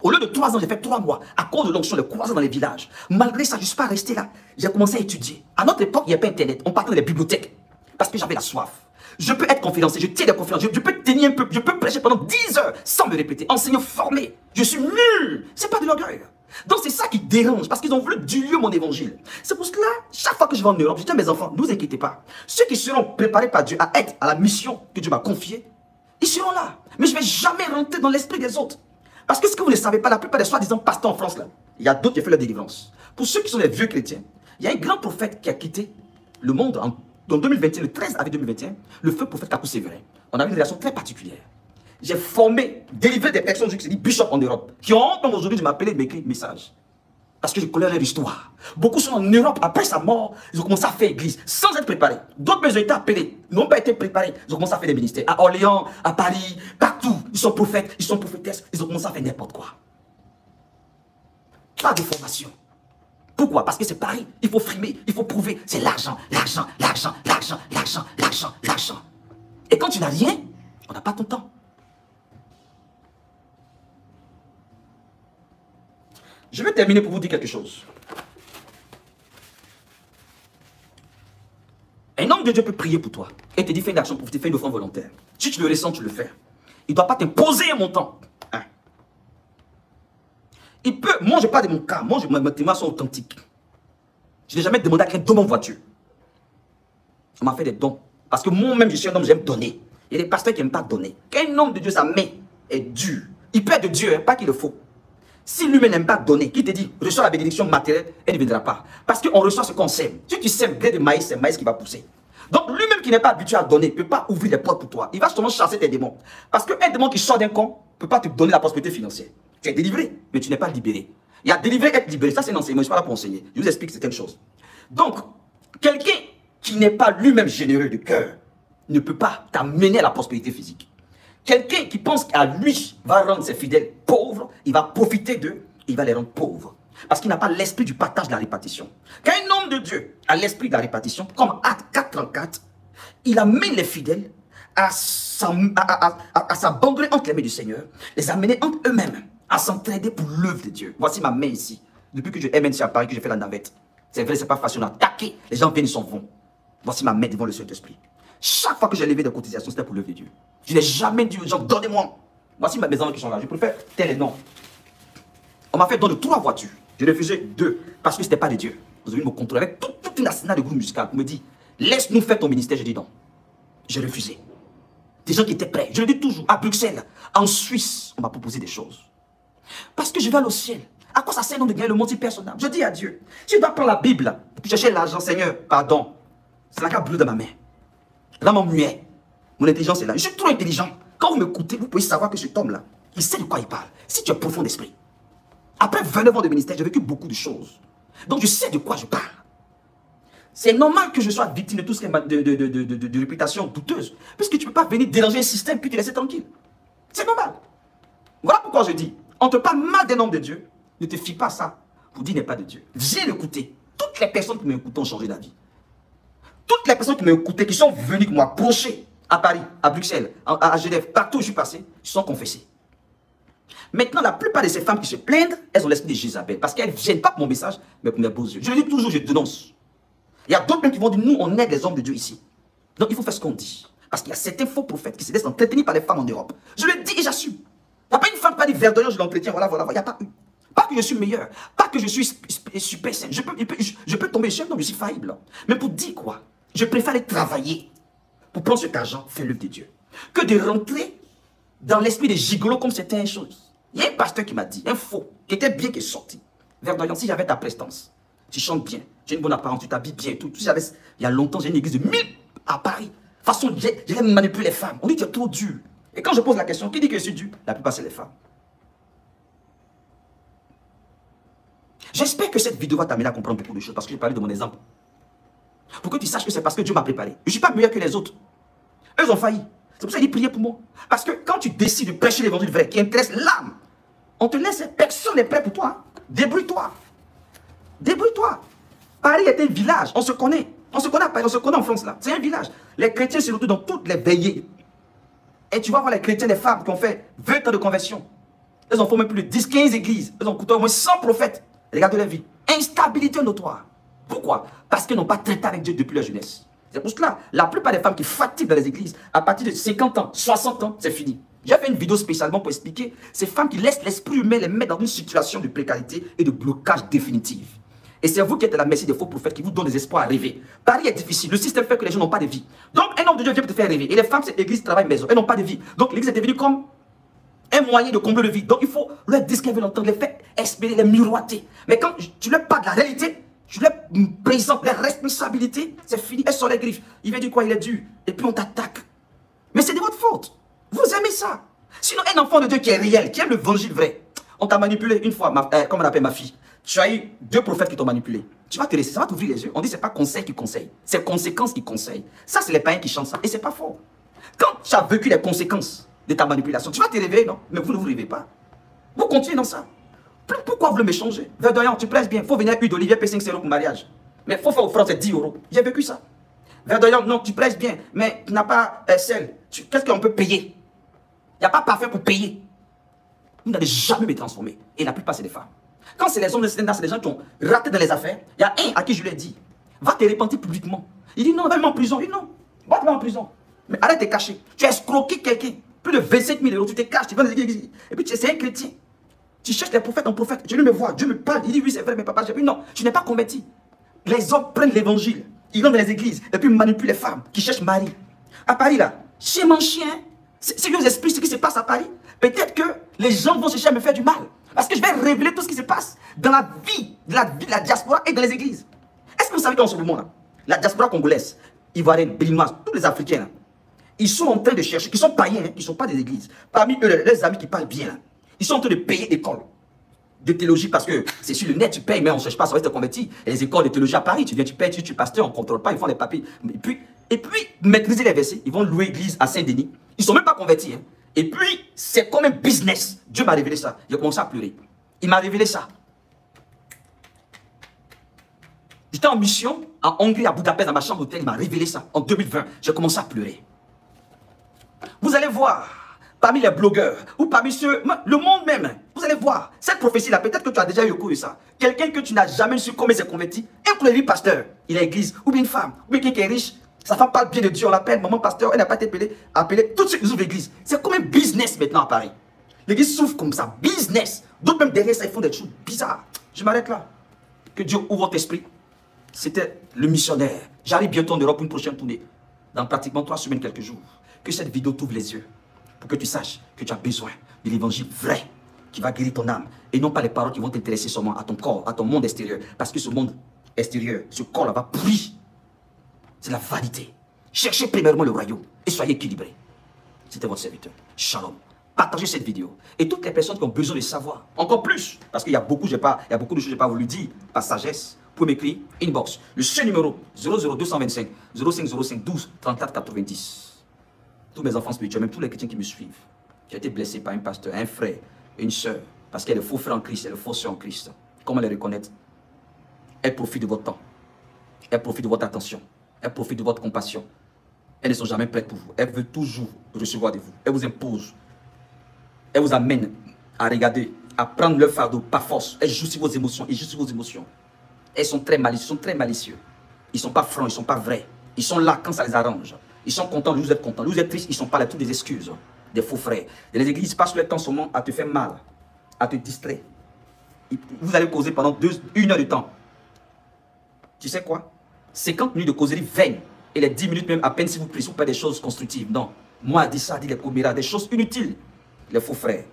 Au lieu de 3 ans, j'ai fait 3 mois. À cause de l'onction, les croisades dans les villages. Malgré ça, je ne suis pas resté là. J'ai commencé à étudier. À notre époque, il n'y avait pas Internet. On partait dans les bibliothèques. Parce que j'avais la soif. Je peux être conférencier, je tiens des conférences. Je peux tenir un peu, je peux prêcher pendant 10 heures sans me répéter. Enseignant formé. Je suis nul. Ce n'est pas de l'orgueil. Donc c'est ça qui dérange. Parce qu'ils ont voulu diluer mon évangile. C'est pour cela, chaque fois que je vais en Europe, je dis à mes enfants, ne vous inquiétez pas. Ceux qui seront préparés par Dieu à être à la mission que Dieu m'a confiée, ils seront là. Mais je ne vais jamais rentrer dans l'esprit des autres. Parce que ce que vous ne savez pas, la plupart des soi-disant pasteurs en France, là, il y a d'autres qui ont fait la délivrance. Pour ceux qui sont les vieux chrétiens, il y a un grand prophète qui a quitté le monde en 2021, le 13 avril 2021, le feu prophète Kakou Séverin. On a eu une relation très particulière. J'ai formé, délivré des personnes, je dis bishop en Europe, qui ont honte aujourd'hui de m'appeler et de m'écrire un message. Parce que je connais leur histoire. Beaucoup sont en Europe, après sa mort, ils ont commencé à faire église, sans être préparés. D'autres, mais ils ont été appelés, n'ont pas été préparés. Ils ont commencé à faire des ministères. À Orléans, à Paris, partout. Ils sont prophètes, ils sont prophétesses. Ils ont commencé à faire n'importe quoi. Pas de formation. Pourquoi? Parce que c'est pareil. Il faut frimer, il faut prouver. C'est l'argent, l'argent, l'argent, l'argent, l'argent, l'argent, l'argent. Et quand tu n'as rien, on n'a pas ton temps. Je vais terminer pour vous dire quelque chose. Un homme de Dieu peut prier pour toi et te dire fais une action pour te faire une offrande volontaire. Si tu le ressens, tu le fais. Il ne doit pas t'imposer un montant. Hein? Il peut, moi je parle de mon cas, moi mes témoins sont authentiques. Je n'ai jamais demandé à quelqu'un de mon voiture. On m'a fait des dons. Parce que moi-même, je suis un homme, j'aime donner. Il y a des pasteurs qui n'aiment pas donner. Quand un homme de Dieu, sa main est dure. Il peut être de Dieu, hein, pas qu'il le faut. Si lui-même n'aime pas donner, qui te dit, reçois la bénédiction matérielle, elle ne viendra pas. Parce qu'on reçoit ce qu'on sème. Si tu sèmes gré de maïs, c'est le maïs qui va pousser. Donc lui-même qui n'est pas habitué à donner, ne peut pas ouvrir les portes pour toi. Il va seulement chasser tes démons. Parce qu'un démon qui sort d'un camp ne peut pas te donner la prospérité financière. Tu es délivré, mais tu n'es pas libéré. Il y a délivré, être libéré. Ça, c'est un enseignement. Je ne suis pas là pour enseigner. Je vous explique certaines choses. Donc, quelqu'un qui n'est pas lui-même généreux de cœur ne peut pas t'amener à la prospérité physique. Quelqu'un qui pense qu'à lui va rendre ses fidèles pauvres, il va profiter d'eux, il va les rendre pauvres. Parce qu'il n'a pas l'esprit du partage de la répartition. Quand un homme de Dieu a l'esprit de la répartition, comme Acte 4:34, il amène les fidèles à s'abandonner entre les mains du Seigneur, les amener entre eux-mêmes, à s'entraider pour l'œuvre de Dieu. Voici ma main ici. Depuis que je MNC à Paris, que j'ai fait la navette. C'est vrai, c'est pas facile, on a attaqué. Les gens viennent, ils s'en vont. Voici ma main devant le Saint-Esprit. Chaque fois que j'ai levé des cotisations, c'était pour l'œuvre de Dieu. Je n'ai jamais dit aux gens, donnez-moi. Voici mes maisons qui sont là. Je préfère tel et non. On m'a fait don de 3 voitures. J'ai refusé 2 parce que ce n'était pas de Dieu. Vous avez me contrôler avec toute une arsenal de groupe musical. On me dit, laisse-nous faire ton ministère. J'ai dit non. J'ai refusé. Des gens qui étaient prêts. Je le dis toujours, à Bruxelles, en Suisse, on m'a proposé des choses. Parce que je vais aller au ciel. À quoi ça sert donc de gagner le monde si personne n'a? Je dis à Dieu, si je dois prendre la Bible pour chercher l'argent, Seigneur, pardon. C'est la carte bleue de ma main. Là, mon muet, mon intelligence est là. Je suis trop intelligent. Quand vous m'écoutez, vous pouvez savoir que cet homme-là, il sait de quoi il parle. Si tu es profond d'esprit. Après 29 ans de ministère, j'ai vécu beaucoup de choses. Donc, je sais de quoi je parle. C'est normal que je sois victime de tout ce qui est de réputation douteuse. Puisque tu ne peux pas venir déranger un système puis te laisser tranquille. C'est normal. Voilà pourquoi je dis, on te parle mal d'un homme de Dieu. Ne te fie pas à ça pour dire qu'il n'est pas de Dieu. Viens l'écouter. Toutes les personnes qui m'écoutent ont changé d'avis. Toutes les personnes qui m'écoutaient, qui sont venues m'approcher à Paris, à Bruxelles, à Genève, partout où je suis passé, se sont confessées. Maintenant, la plupart de ces femmes qui se plaignent, elles ont l'esprit de Jézabel. Parce qu'elles ne viennent pas pour mon message, mais pour mes beaux yeux. Je le dis toujours, je dénonce. Il y a d'autres même qui vont dire, nous, on aide les hommes de Dieu ici. Donc, il faut faire ce qu'on dit. Parce qu'il y a certains faux prophètes qui se laissent entretenir par les femmes en Europe. Je le dis et j'assume. Il n'y a pas une femme qui va dire, Verdoyon, je l'entretiens, voilà. Il n'y a pas une. Pas que je suis meilleur. Pas que je suis super sain. Je peux tomber, je suis faillible. Mais pour dire quoi? Je préfère aller travailler pour prendre cet argent, faire l'œuvre de Dieu, que de rentrer dans l'esprit des gigolos comme certaines choses. Il y a un pasteur qui m'a dit, un faux, qui était bien, qui est sorti. Verdoyon, si j'avais ta prestance, tu chantes bien, tu as une bonne apparence, tu t'habilles bien et tout. Il y a longtemps, j'ai une église de 1000 à Paris. De toute façon, j'ai manipulé les femmes. On dit que tu es trop dur. Et quand je pose la question, qui dit que je suis dur? La plupart, c'est les femmes. J'espère que cette vidéo va t'amener à comprendre beaucoup de choses parce que j'ai parlé de mon exemple. Pour que tu saches que c'est parce que Dieu m'a préparé. Je ne suis pas meilleur que les autres. Eux ont failli. C'est pour ça qu'il dit priez pour moi. Parce que quand tu décides de prêcher l'évangile vrai qui intéresse l'âme, on te laisse, personne n'est prêt pour toi. Hein. Débrouille-toi. Débrouille-toi. Paris est un village. On se connaît. On se connaît à Paris, on se connaît en France là. C'est un village. Les chrétiens se retrouvent dans toutes les veillées. Et tu vas voir les chrétiens, les femmes qui ont fait 20 ans de conversion. Elles ont formé plus de 10, 15 églises. Elles ont coûté au moins 100 prophètes. Regardez leur vie. Instabilité notoire. Pourquoi? Parce qu'elles n'ont pas traité avec Dieu depuis leur jeunesse. C'est pour cela, la plupart des femmes qui fatiguent dans les églises, à partir de 50 ans, 60 ans, c'est fini. J'ai fait une vidéo spécialement pour expliquer ces femmes qui laissent l'esprit humain les mettre dans une situation de précarité et de blocage définitif. Et c'est vous qui êtes à la merci des faux prophètes qui vous donnent des espoirs à rêver. Paris est difficile. Le système fait que les gens n'ont pas de vie. Donc, un homme de Dieu vient pour te faire rêver. Et les femmes, c'est église, travail, maison. Elles n'ont pas de vie. Donc, l'église est devenue comme un moyen de combler le vide. Donc, il faut leur dire ce qu'elles veulent entendre, les faire espérer, les miroiter. Mais quand tu leur parles de la réalité, tu leur présentes les responsabilités, c'est fini. Elles sont les griffes. Il vient dire quoi? Il est dur. Et puis, on t'attaque. Mais c'est de votre faute. Vous aimez ça. Sinon, un enfant de Dieu qui est réel, qui aime l'évangile vrai, on t'a manipulé une fois, comme on appelle ma fille. Tu as eu 2 prophètes qui t'ont manipulé. Tu vas te laisser, ça va t'ouvrir les yeux. On dit que ce n'est pas conseil qui conseille, c'est conséquences qui conseillent. Ça, c'est les païens qui chantent ça. Et ce n'est pas faux. Quand tu as vécu les conséquences de ta manipulation, tu vas te réveiller, non? Mais vous ne vous réveillez pas. Vous continuez dans ça. Pourquoi vous voulez me changer? Verdoyon, tu presses bien. Il faut venir à huile d'olivier, payer 5 € pour mariage. Mais il faut faire offrande, c'est 10 €. J'ai vécu ça. Verdoyon, non, tu presses bien. Mais tu n'as pas sel. Qu'est-ce qu'on peut payer? Il n'y a pas parfum pour payer. Vous n'allez jamais me transformer. Et la plupart, c'est des femmes. Quand c'est les hommes de c'est des gens qui ont raté dans les affaires, il y a un à qui je lui ai dit, va te repentir publiquement. Il dit non, va-moi en prison. Il dit non, va-te en prison. Mais arrête de cacher. Tu as escroqué quelqu'un. Plus de 27 000 €, tu te caches, tu vas dans les églises. Et puis tu es un chrétien. Tu cherches les prophètes en prophète. Dieu me voit, Dieu me parle. Il dit oui, c'est vrai, mais papa, j'ai dit non, tu n'es pas converti. Les hommes prennent l'évangile. Ils rentrent dans les églises et puis manipulent les femmes qui cherchent mari. À Paris, là, chez mon chien, c'est que je vous explique ce qui se passe à Paris. Peut-être que les gens vont chercher à me faire du mal. Parce que je vais révéler tout ce qui se passe dans la vie de la diaspora et dans les églises. Est-ce que vous savez qu'en ce moment, là, la diaspora congolaise, ivoirienne, béninoise, tous les Africains, là, ils sont en train de chercher, qui sont païens, qui ne sont pas des églises. Parmi eux, les amis qui parlent bien, là, ils sont en train de payer école de théologie parce que c'est sur le net, tu payes, mais on ne cherche pas, ça va être converti. Et les écoles de théologie à Paris, tu viens, tu payes, tu es pasteur, on ne contrôle pas, ils font les papiers. Et puis, maîtriser les versets, ils vont louer l'église à Saint-Denis. Ils ne sont même pas convertis. Hein. Et puis, c'est comme un business. Dieu m'a révélé ça. J'ai commencé à pleurer. Il m'a révélé ça. J'étais en mission en Hongrie, à Budapest, dans ma chambre d'hôtel. Il m'a révélé ça. En 2020, j'ai commencé à pleurer. Vous allez voir, parmi les blogueurs, ou parmi ceux, le monde même, vous allez voir, cette prophétie-là, peut-être que tu as déjà eu au cours de ça. Quelqu'un que tu n'as jamais su comment il s'est converti, un premier pasteur, il est l'église, ou bien une femme, ou bien quelqu'un qui est riche, sa femme parle bien de Dieu, on l'appelle maman pasteur, elle n'a pas été appelée, tout de suite ils ouvrent l'église. C'est comme un business maintenant à Paris. L'église s'ouvre comme ça, business. D'autres même derrière ça, ils font des choses bizarres. Je m'arrête là. Que Dieu ouvre votre esprit. C'était le missionnaire. J'arrive bientôt en Europe pour une prochaine tournée. Dans pratiquement 3 semaines, quelques jours. Que cette vidéo t'ouvre les yeux. Pour que tu saches que tu as besoin de l'évangile vrai. Qui va guérir ton âme. Et non pas les paroles qui vont t'intéresser seulement à ton corps, à ton monde extérieur. Parce que ce monde extérieur, ce corps-là va pourrir. C'est la vanité. Cherchez premièrement le royaume. Et soyez équilibrés. C'était votre serviteur. Shalom. Partagez cette vidéo. Et toutes les personnes qui ont besoin de savoir, encore plus, parce qu'il y a beaucoup de choses que je n'ai pas voulu dire par sagesse, vous pouvez m'écrire inbox. Le seul numéro 00225 0505 12 34 90. Tous mes enfants spirituels, même tous les chrétiens qui me suivent, j'ai été blessé par un pasteur, un frère, une soeur, parce qu'elle est faux frère en Christ, elle est faux soeur en Christ. Comment les reconnaître? Elle profite de votre temps. Elle profite de votre attention. Elle profite de votre compassion. Elles ne sont jamais prêtes pour vous. Elles veulent toujours recevoir de vous. Elles vous imposent. Elles vous amènent à regarder, à prendre leur fardeau par force. Elles jouent sur vos émotions. Ils jouent sur vos émotions. Elles sont très malicieux. Ils ne sont pas francs, ils ne sont pas vrais. Ils sont là quand ça les arrange. Ils sont contents, vous êtes contents. Vous êtes tristes, ils ne sont pas là. Toutes des excuses. Des faux frères. Et les églises passent leur temps seulement à te faire mal, à te distraire. Vous allez causer pendant 1 heure de temps. Tu sais quoi? 50 minutes de causerie vaine. Et les 10 minutes même, à peine si vous priez, vous faites des choses constructives. Non. Moi, dit ça, dit les coméras, des choses inutiles. Les faux frères.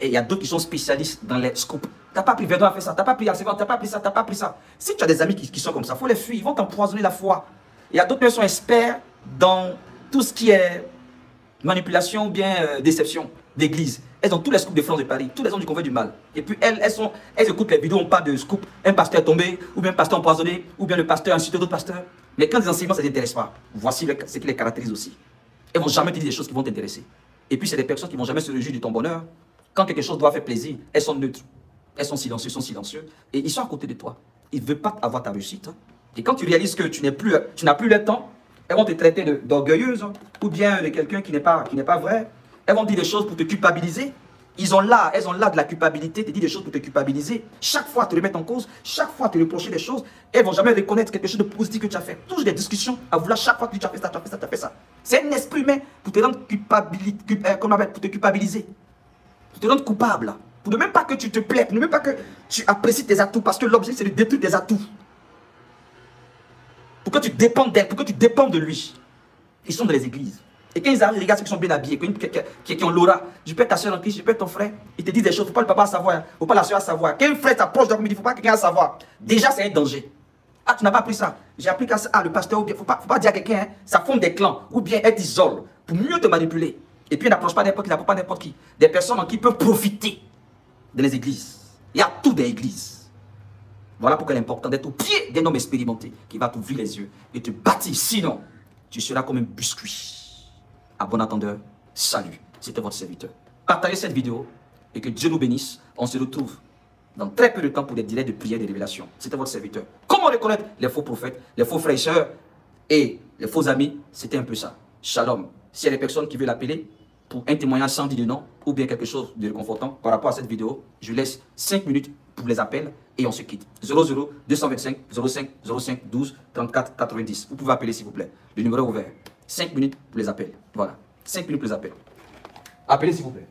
Et il y a d'autres qui sont spécialistes dans les scoops. T'as pas pris Verdun à faire ça, t'as pas pris Arsévan, t'as pas pris ça, t'as pas pris ça. Si tu as des amis qui sont comme ça, il faut les fuir, ils vont t'empoisonner la foi. Il y a d'autres personnes experts dans tout ce qui est manipulation ou bien déception d'église. Elles ont tous les scoops de France de Paris, tous les hommes du convoi du mal. Et puis elles écoutent les vidéos, on parle de scoop, un pasteur tombé, ou bien un pasteur empoisonné, ou bien le pasteur insulté d'autres pasteurs. Mais quand les enseignements, ça ne t'intéresse pas, voici ce qui les caractérise aussi. Elles ne vont jamais te dire des choses qui vont t'intéresser. Et puis c'est des personnes qui ne vont jamais se réjouir de ton bonheur. Quand quelque chose doit faire plaisir, elles sont neutres. Elles sont silencieuses, et ils sont à côté de toi. Ils ne veulent pas avoir ta réussite. Et quand tu réalises que tu n'as plus le temps, elles vont te traiter d'orgueilleuse, ou bien de quelqu'un qui n'est pas vrai. Elles vont dire des choses pour te culpabiliser. Elles ont là de la culpabilité, te dire des choses pour te culpabiliser. Chaque fois te remettre en cause, chaque fois te reprocher des choses. Elles ne vont jamais reconnaître quelque chose de positif que tu as fait. Toujours des discussions à vouloir chaque fois que tu as fait ça, tu as fait ça, tu as fait ça. C'est un esprit humain pour te rendre pour te culpabiliser. Pour te rendre coupable. Pour ne même pas que tu te plais, pour ne même pas que tu apprécies tes atouts. Parce que l'objectif, c'est de détruire tes atouts. Pour que tu dépendes d'elle, pour que tu dépendes de lui. Ils sont dans les églises. Et quand ils arrivent, ils regardent ceux qui sont bien habillés, qui ont l'aura. Je peux être ta soeur en Christ, je peux être ton frère. Ils te disent des choses, il ne faut pas le papa savoir, il ne faut pas la soeur savoir. Quand un frère t'approche de il ne faut pas que quelqu'un savoir. Déjà, c'est un danger. Ah, tu n'as pas appris ça. J'ai appris qu'à le pasteur, il ne faut pas dire à quelqu'un, ça forme des clans, ou bien elle t'isole, pour mieux te manipuler. Et puis, il n'approche pas n'importe qui, il n'approche pas n'importe qui. Des personnes en qui peuvent profiter dans les églises. Il y a tout des églises. Voilà pourquoi il est important d'être au pied d'un homme expérimenté qui va t'ouvrir les yeux et te bâtir. Sinon, tu seras comme un biscuit. À bon entendeur, salut. C'était votre serviteur. Partagez cette vidéo et que Dieu nous bénisse. On se retrouve dans très peu de temps pour des délais de prière et de révélation. C'était votre serviteur. Comment reconnaître les faux prophètes, les faux frères et sœurs et les faux amis? C'était un peu ça. Shalom. S'il y a des personnes qui veulent appeler pour un témoignage sans dire de nom ou bien quelque chose de réconfortant par rapport à cette vidéo, je laisse 5 minutes pour les appels et on se quitte. 00 225 05 05 12 34 90. Vous pouvez appeler s'il vous plaît. Le numéro est ouvert. 5 minutes pour les appels. Voilà. 5 minutes pour les appels. Appelez s'il vous plaît.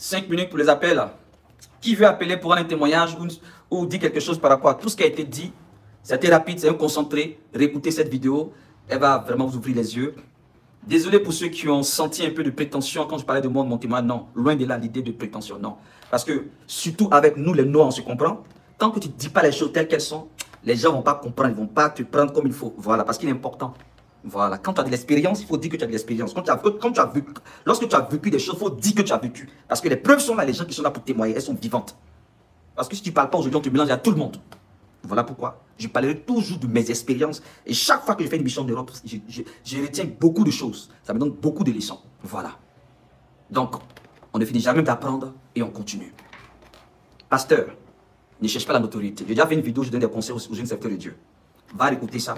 5 minutes pour les appels. Qui veut appeler pour un témoignage ou dire quelque chose par rapport à tout ce qui a été dit? C'était rapide, c'est un concentré. Réécoutez cette vidéo, elle va vraiment vous ouvrir les yeux. Désolé pour ceux qui ont senti un peu de prétention quand je parlais de moi, de mon témoin. Non, loin de là l'idée de prétention, non. Parce que, surtout avec nous les Noirs, on se comprend. Tant que tu ne dis pas les choses telles qu'elles sont, les gens ne vont pas comprendre, ils ne vont pas te prendre comme il faut. Voilà, parce qu'il est important. Voilà, quand tu as de l'expérience, il faut dire que tu as de l'expérience. Lorsque tu as vécu des choses, il faut dire que tu as vécu. Parce que les preuves sont là, les gens qui sont là pour témoigner, elles sont vivantes. Parce que si tu ne parles pas aujourd'hui, on te mélange à tout le monde. Voilà pourquoi je parlerai toujours de mes expériences. Et chaque fois que je fais une mission en Europe, je retiens beaucoup de choses. Ça me donne beaucoup de leçons. Voilà. Donc, on ne finit jamais d'apprendre et on continue. Pasteur, ne cherche pas la notoriété. J'ai déjà fait une vidéo, je donne des conseils aux jeunes serviteurs de Dieu. Va écouter ça.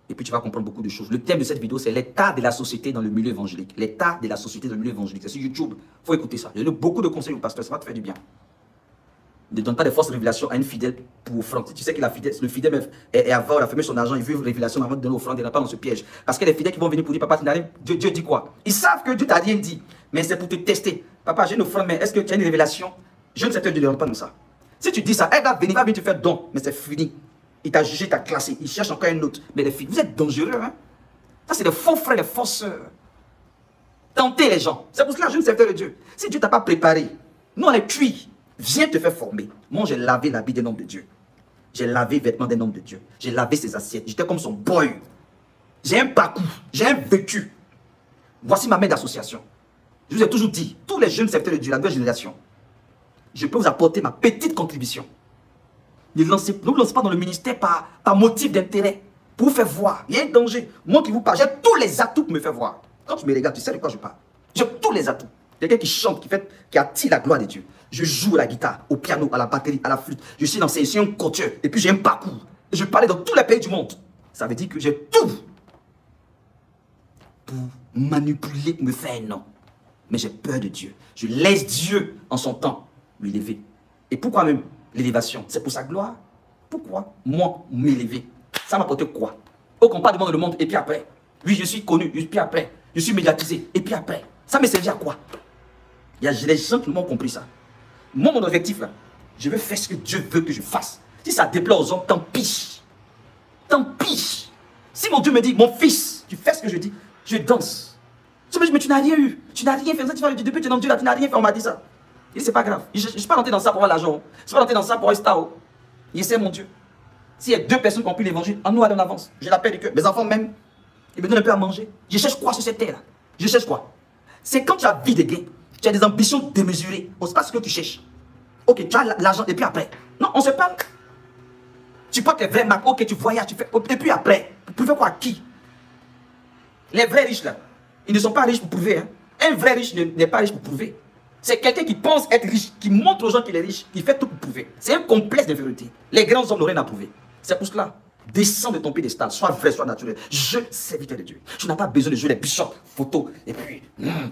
Et puis tu vas comprendre beaucoup de choses. Le thème de cette vidéo, c'est l'état de la société dans le milieu évangélique. L'état de la société dans le milieu évangélique. C'est sur YouTube. Il faut écouter ça. J'ai donné beaucoup de conseils au pasteur. Ça va te faire du bien. Ne donne pas de fausses révélations à une fidèle pour offrande. Si tu sais que le fidèle est avare, il a fermé son argent, il veut une révélation avant de donner offrande, il n'est pas dans ce piège. Parce que les fidèles qui vont venir pour dire, papa, tu n'as rien, Dieu dit quoi? Ils savent que Dieu t'a rien dit, mais c'est pour te tester. Papa, j'ai une offrande, mais est-ce que tu as une révélation? Je ne sais pas, Dieu ne donne pas dans ça. Si tu dis ça, elle va venir te faire don, mais c'est fini. Il t'a jugé, il t'a classé, il cherche encore un autre. Mais les filles, vous êtes dangereux, hein? Ça, c'est des faux frères, des fausses sœurs. Tentez les gens. C'est pour cela que je ne sais pas de Dieu. Si Dieu ne t'a pas préparé, nous on est cuits. Viens te faire former. Moi, j'ai lavé l'habit d'un homme de Dieu. J'ai lavé les vêtements d'un homme de Dieu. J'ai lavé ses assiettes. J'étais comme son boy. J'ai un parcours. J'ai un vécu. Voici ma main d'association. Je vous ai toujours dit, tous les jeunes serviteurs de Dieu, la nouvelle génération, je peux vous apporter ma petite contribution. Ne vous lancez pas dans le ministère par motif d'intérêt. Pour vous faire voir. Il y a un danger. Moi qui vous parle, j'ai tous les atouts pour me faire voir. Quand tu me regardes, tu sais de quoi je parle. J'ai tous les atouts. Quelqu'un qui chante, qui attire la gloire de Dieu. Je joue à la guitare, au piano, à la batterie, à la flûte. Je suis un coacheur. Et puis j'ai un parcours. Et je parlais dans tous les pays du monde. Ça veut dire que j'ai tout pour manipuler, pour me faire un nom. Mais j'ai peur de Dieu. Je laisse Dieu en son temps m'élever. Et pourquoi même l'élévation? C'est pour sa gloire. Pourquoi moi m'élever? Ça m'a apporté quoi? Au compas du monde le monde et puis après. Oui, je suis connu, et puis après. Je suis médiatisé et puis après. Ça me servait à quoi? Il y a des gens qui m'ont compris ça. Moi, mon objectif là, je veux faire ce que Dieu veut que je fasse. Si ça déplaît aux hommes, tant pis. Tant pis. Si mon Dieu me dit, mon fils, tu fais ce que je dis, je danse. Mais tu n'as rien eu. Tu n'as rien fait. Depuis que tu es dans Dieu là, tu n'as rien fait, on m'a dit ça. Et c'est pas grave. Je ne suis pas rentré dans ça pour avoir l'argent. Je ne suis pas rentré dans ça pour être star. Et c'est mon Dieu. S'il y a 2 personnes qui ont pris l'évangile, en nous allons en avance. J'ai la paix du cœur. Mes enfants même, ils me donnent un peu à manger. Je cherche quoi sur cette terre là? Je cherche quoi? C'est quand tu as vie de gain, tu as des ambitions démesurées. On ne sait pas ce que tu cherches. Ok, tu as l'argent et puis après. Non, on se parle. Tu portes tes vrais marques, ok, tu voyages, tu fais. Et puis après, pour prouver quoi à qui? Les vrais riches là, ils ne sont pas riches pour prouver. Hein. Un vrai riche n'est pas riche pour prouver. C'est quelqu'un qui pense être riche, qui montre aux gens qu'il est riche, qui fait tout pour prouver. C'est un complexe d'infériorité. Les grands hommes n'ont rien à prouver. C'est pour cela. Descends de ton piédestal, sois vrai, sois naturel. Je, serviteur de Dieu. Tu n'as pas besoin de jouer les bishops, photos, et puis,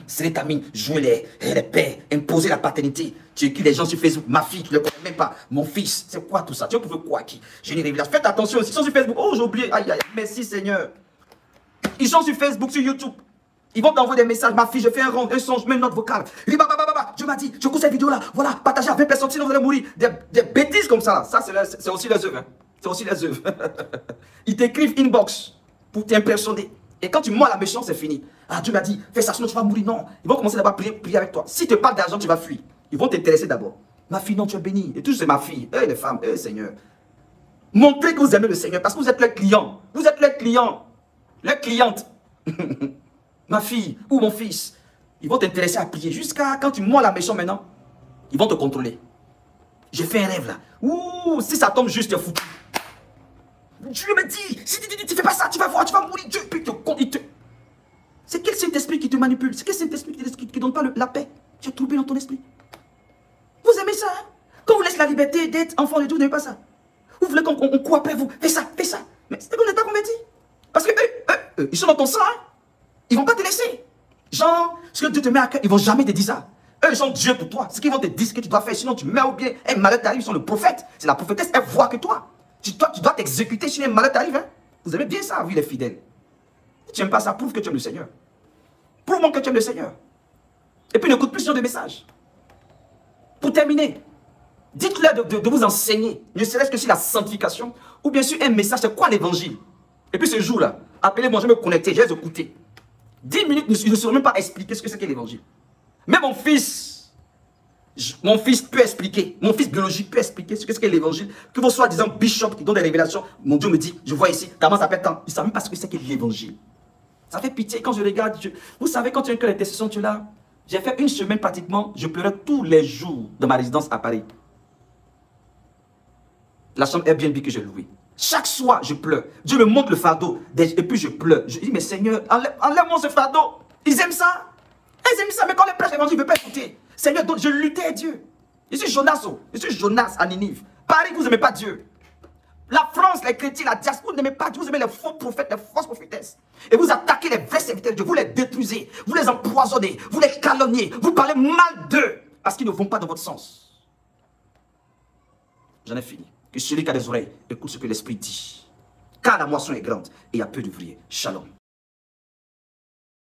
sérétamine, jouer les pères, imposer la paternité. Tu écris les gens sur Facebook, ma fille, tu ne le connais même pas, mon fils, c'est quoi tout ça? Tu veux prouver quoi qui? J'ai une révélation. Faites attention, ils sont sur Facebook. Oh, j'ai oublié. Aïe, aïe, merci Seigneur. Ils sont sur Facebook, sur YouTube. Ils vont t'envoyer des messages. Ma fille, je fais un songe, mets une note vocale. Dieu m'a dit, je coupe cette vidéo-là. Voilà, partagez à 20 personnes, sinon vous allez mourir. Des bêtises comme ça. Ça, c'est aussi les œuvres. Hein. C'est aussi les œuvres. Ils t'écrivent inbox pour t'impressionner. Et quand tu mords la méchante, c'est fini. Ah, Dieu m'a dit, fais ça, sinon tu vas mourir. Non. Ils vont commencer d'abord à prier avec toi. Si tu parles d'argent, tu vas fuir. Ils vont t'intéresser d'abord. Ma fille, non, tu es bénie. Et tout, c'est ma fille. Les femmes, Seigneur. Montrez que vous aimez le Seigneur parce que vous êtes le client. Vous êtes le client. La cliente. Ma fille ou mon fils. Ils vont t'intéresser à prier. Jusqu'à quand tu mords la méchante maintenant, ils vont te contrôler. J'ai fait un rêve là. Ouh, si ça tombe juste, tu es foutu. Dieu me dit, si tu fais pas ça, tu vas voir, tu vas mourir. Dieu, puis c'est quel Saint-Esprit qui te manipule? C'est quel Saint-Esprit qui ne donne pas la paix? Tu es troublé dans ton esprit. Vous aimez ça, hein? Quand vous laissez la liberté d'être enfant de Dieu, vous n'aimez pas ça. Vous voulez qu'on court après vous. Fais ça, fais ça. Mais c'est qu'on n'est pas converti. Parce que eux, ils sont dans ton sang, hein? Ils ne vont pas te laisser. Genre, ce que Dieu te met à cœur, ils ne vont jamais te dire ça. Eux, ils sont Dieu pour toi. Ce qu'ils vont te dire, ce que tu dois faire, sinon tu meurs ou bien un malheur t'arrive, ils sont le prophète. C'est la prophétesse, elle voit que toi. Tu dois t'exécuter si un malheur t'arrive. Hein? Vous aimez bien ça, oui, les fidèles. Si tu n'aimes pas ça, prouve que tu aimes le Seigneur. Prouve-moi que tu aimes le Seigneur. Et puis n'écoute plus ce genre de messages. Pour terminer, dites-leur de vous enseigner, ne serait-ce que sur la sanctification, ou bien sur un message, c'est quoi l'évangile? Et puis ce jour-là, appelez-moi, je vais me connecter, je vais écouter. 10 minutes, je ne saurais même pas expliquer ce que c'est que l'évangile. Mais mon fils peut expliquer, mon fils biologique peut expliquer ce que c'est l'évangile. Que vos soi-disant bishop qui donne des révélations, mon Dieu me dit, je vois ici, comment ça fait tant? Il ne savent même pas ce que c'est que l'évangile. Ça fait pitié quand je regarde, vous savez, quand tu as un cœur d'intercession, tu es là. J'ai fait une semaine pratiquement, je pleurais tous les jours de ma résidence à Paris. La chambre Airbnb que j'ai louée. Chaque soir, je pleure. Dieu me montre le fardeau. Et puis je pleure. Je dis, mais Seigneur, enlève-moi ce fardeau. Ils aiment ça. Ils aiment ça. Mais quand les prêches l'évangile, ils ne veulent pas écouter. Seigneur, donc je luttais Dieu. Je suis Jonas. Je suis Jonas à Ninive. Paris, vous n'aimez pas Dieu. La France, les chrétiens, la diaspora, vous n'aimez pas Dieu. Vous aimez les faux prophètes, les fausses prophétesses. Et vous attaquez les vrais serviteurs de Dieu. Vous les détruisez. Vous les empoisonnez. Vous les calomniez. Vous parlez mal d'eux. Parce qu'ils ne vont pas dans votre sens. J'en ai fini. Que celui qui a des oreilles écoute ce que l'Esprit dit. Car la moisson est grande et il y a peu d'ouvriers. Shalom.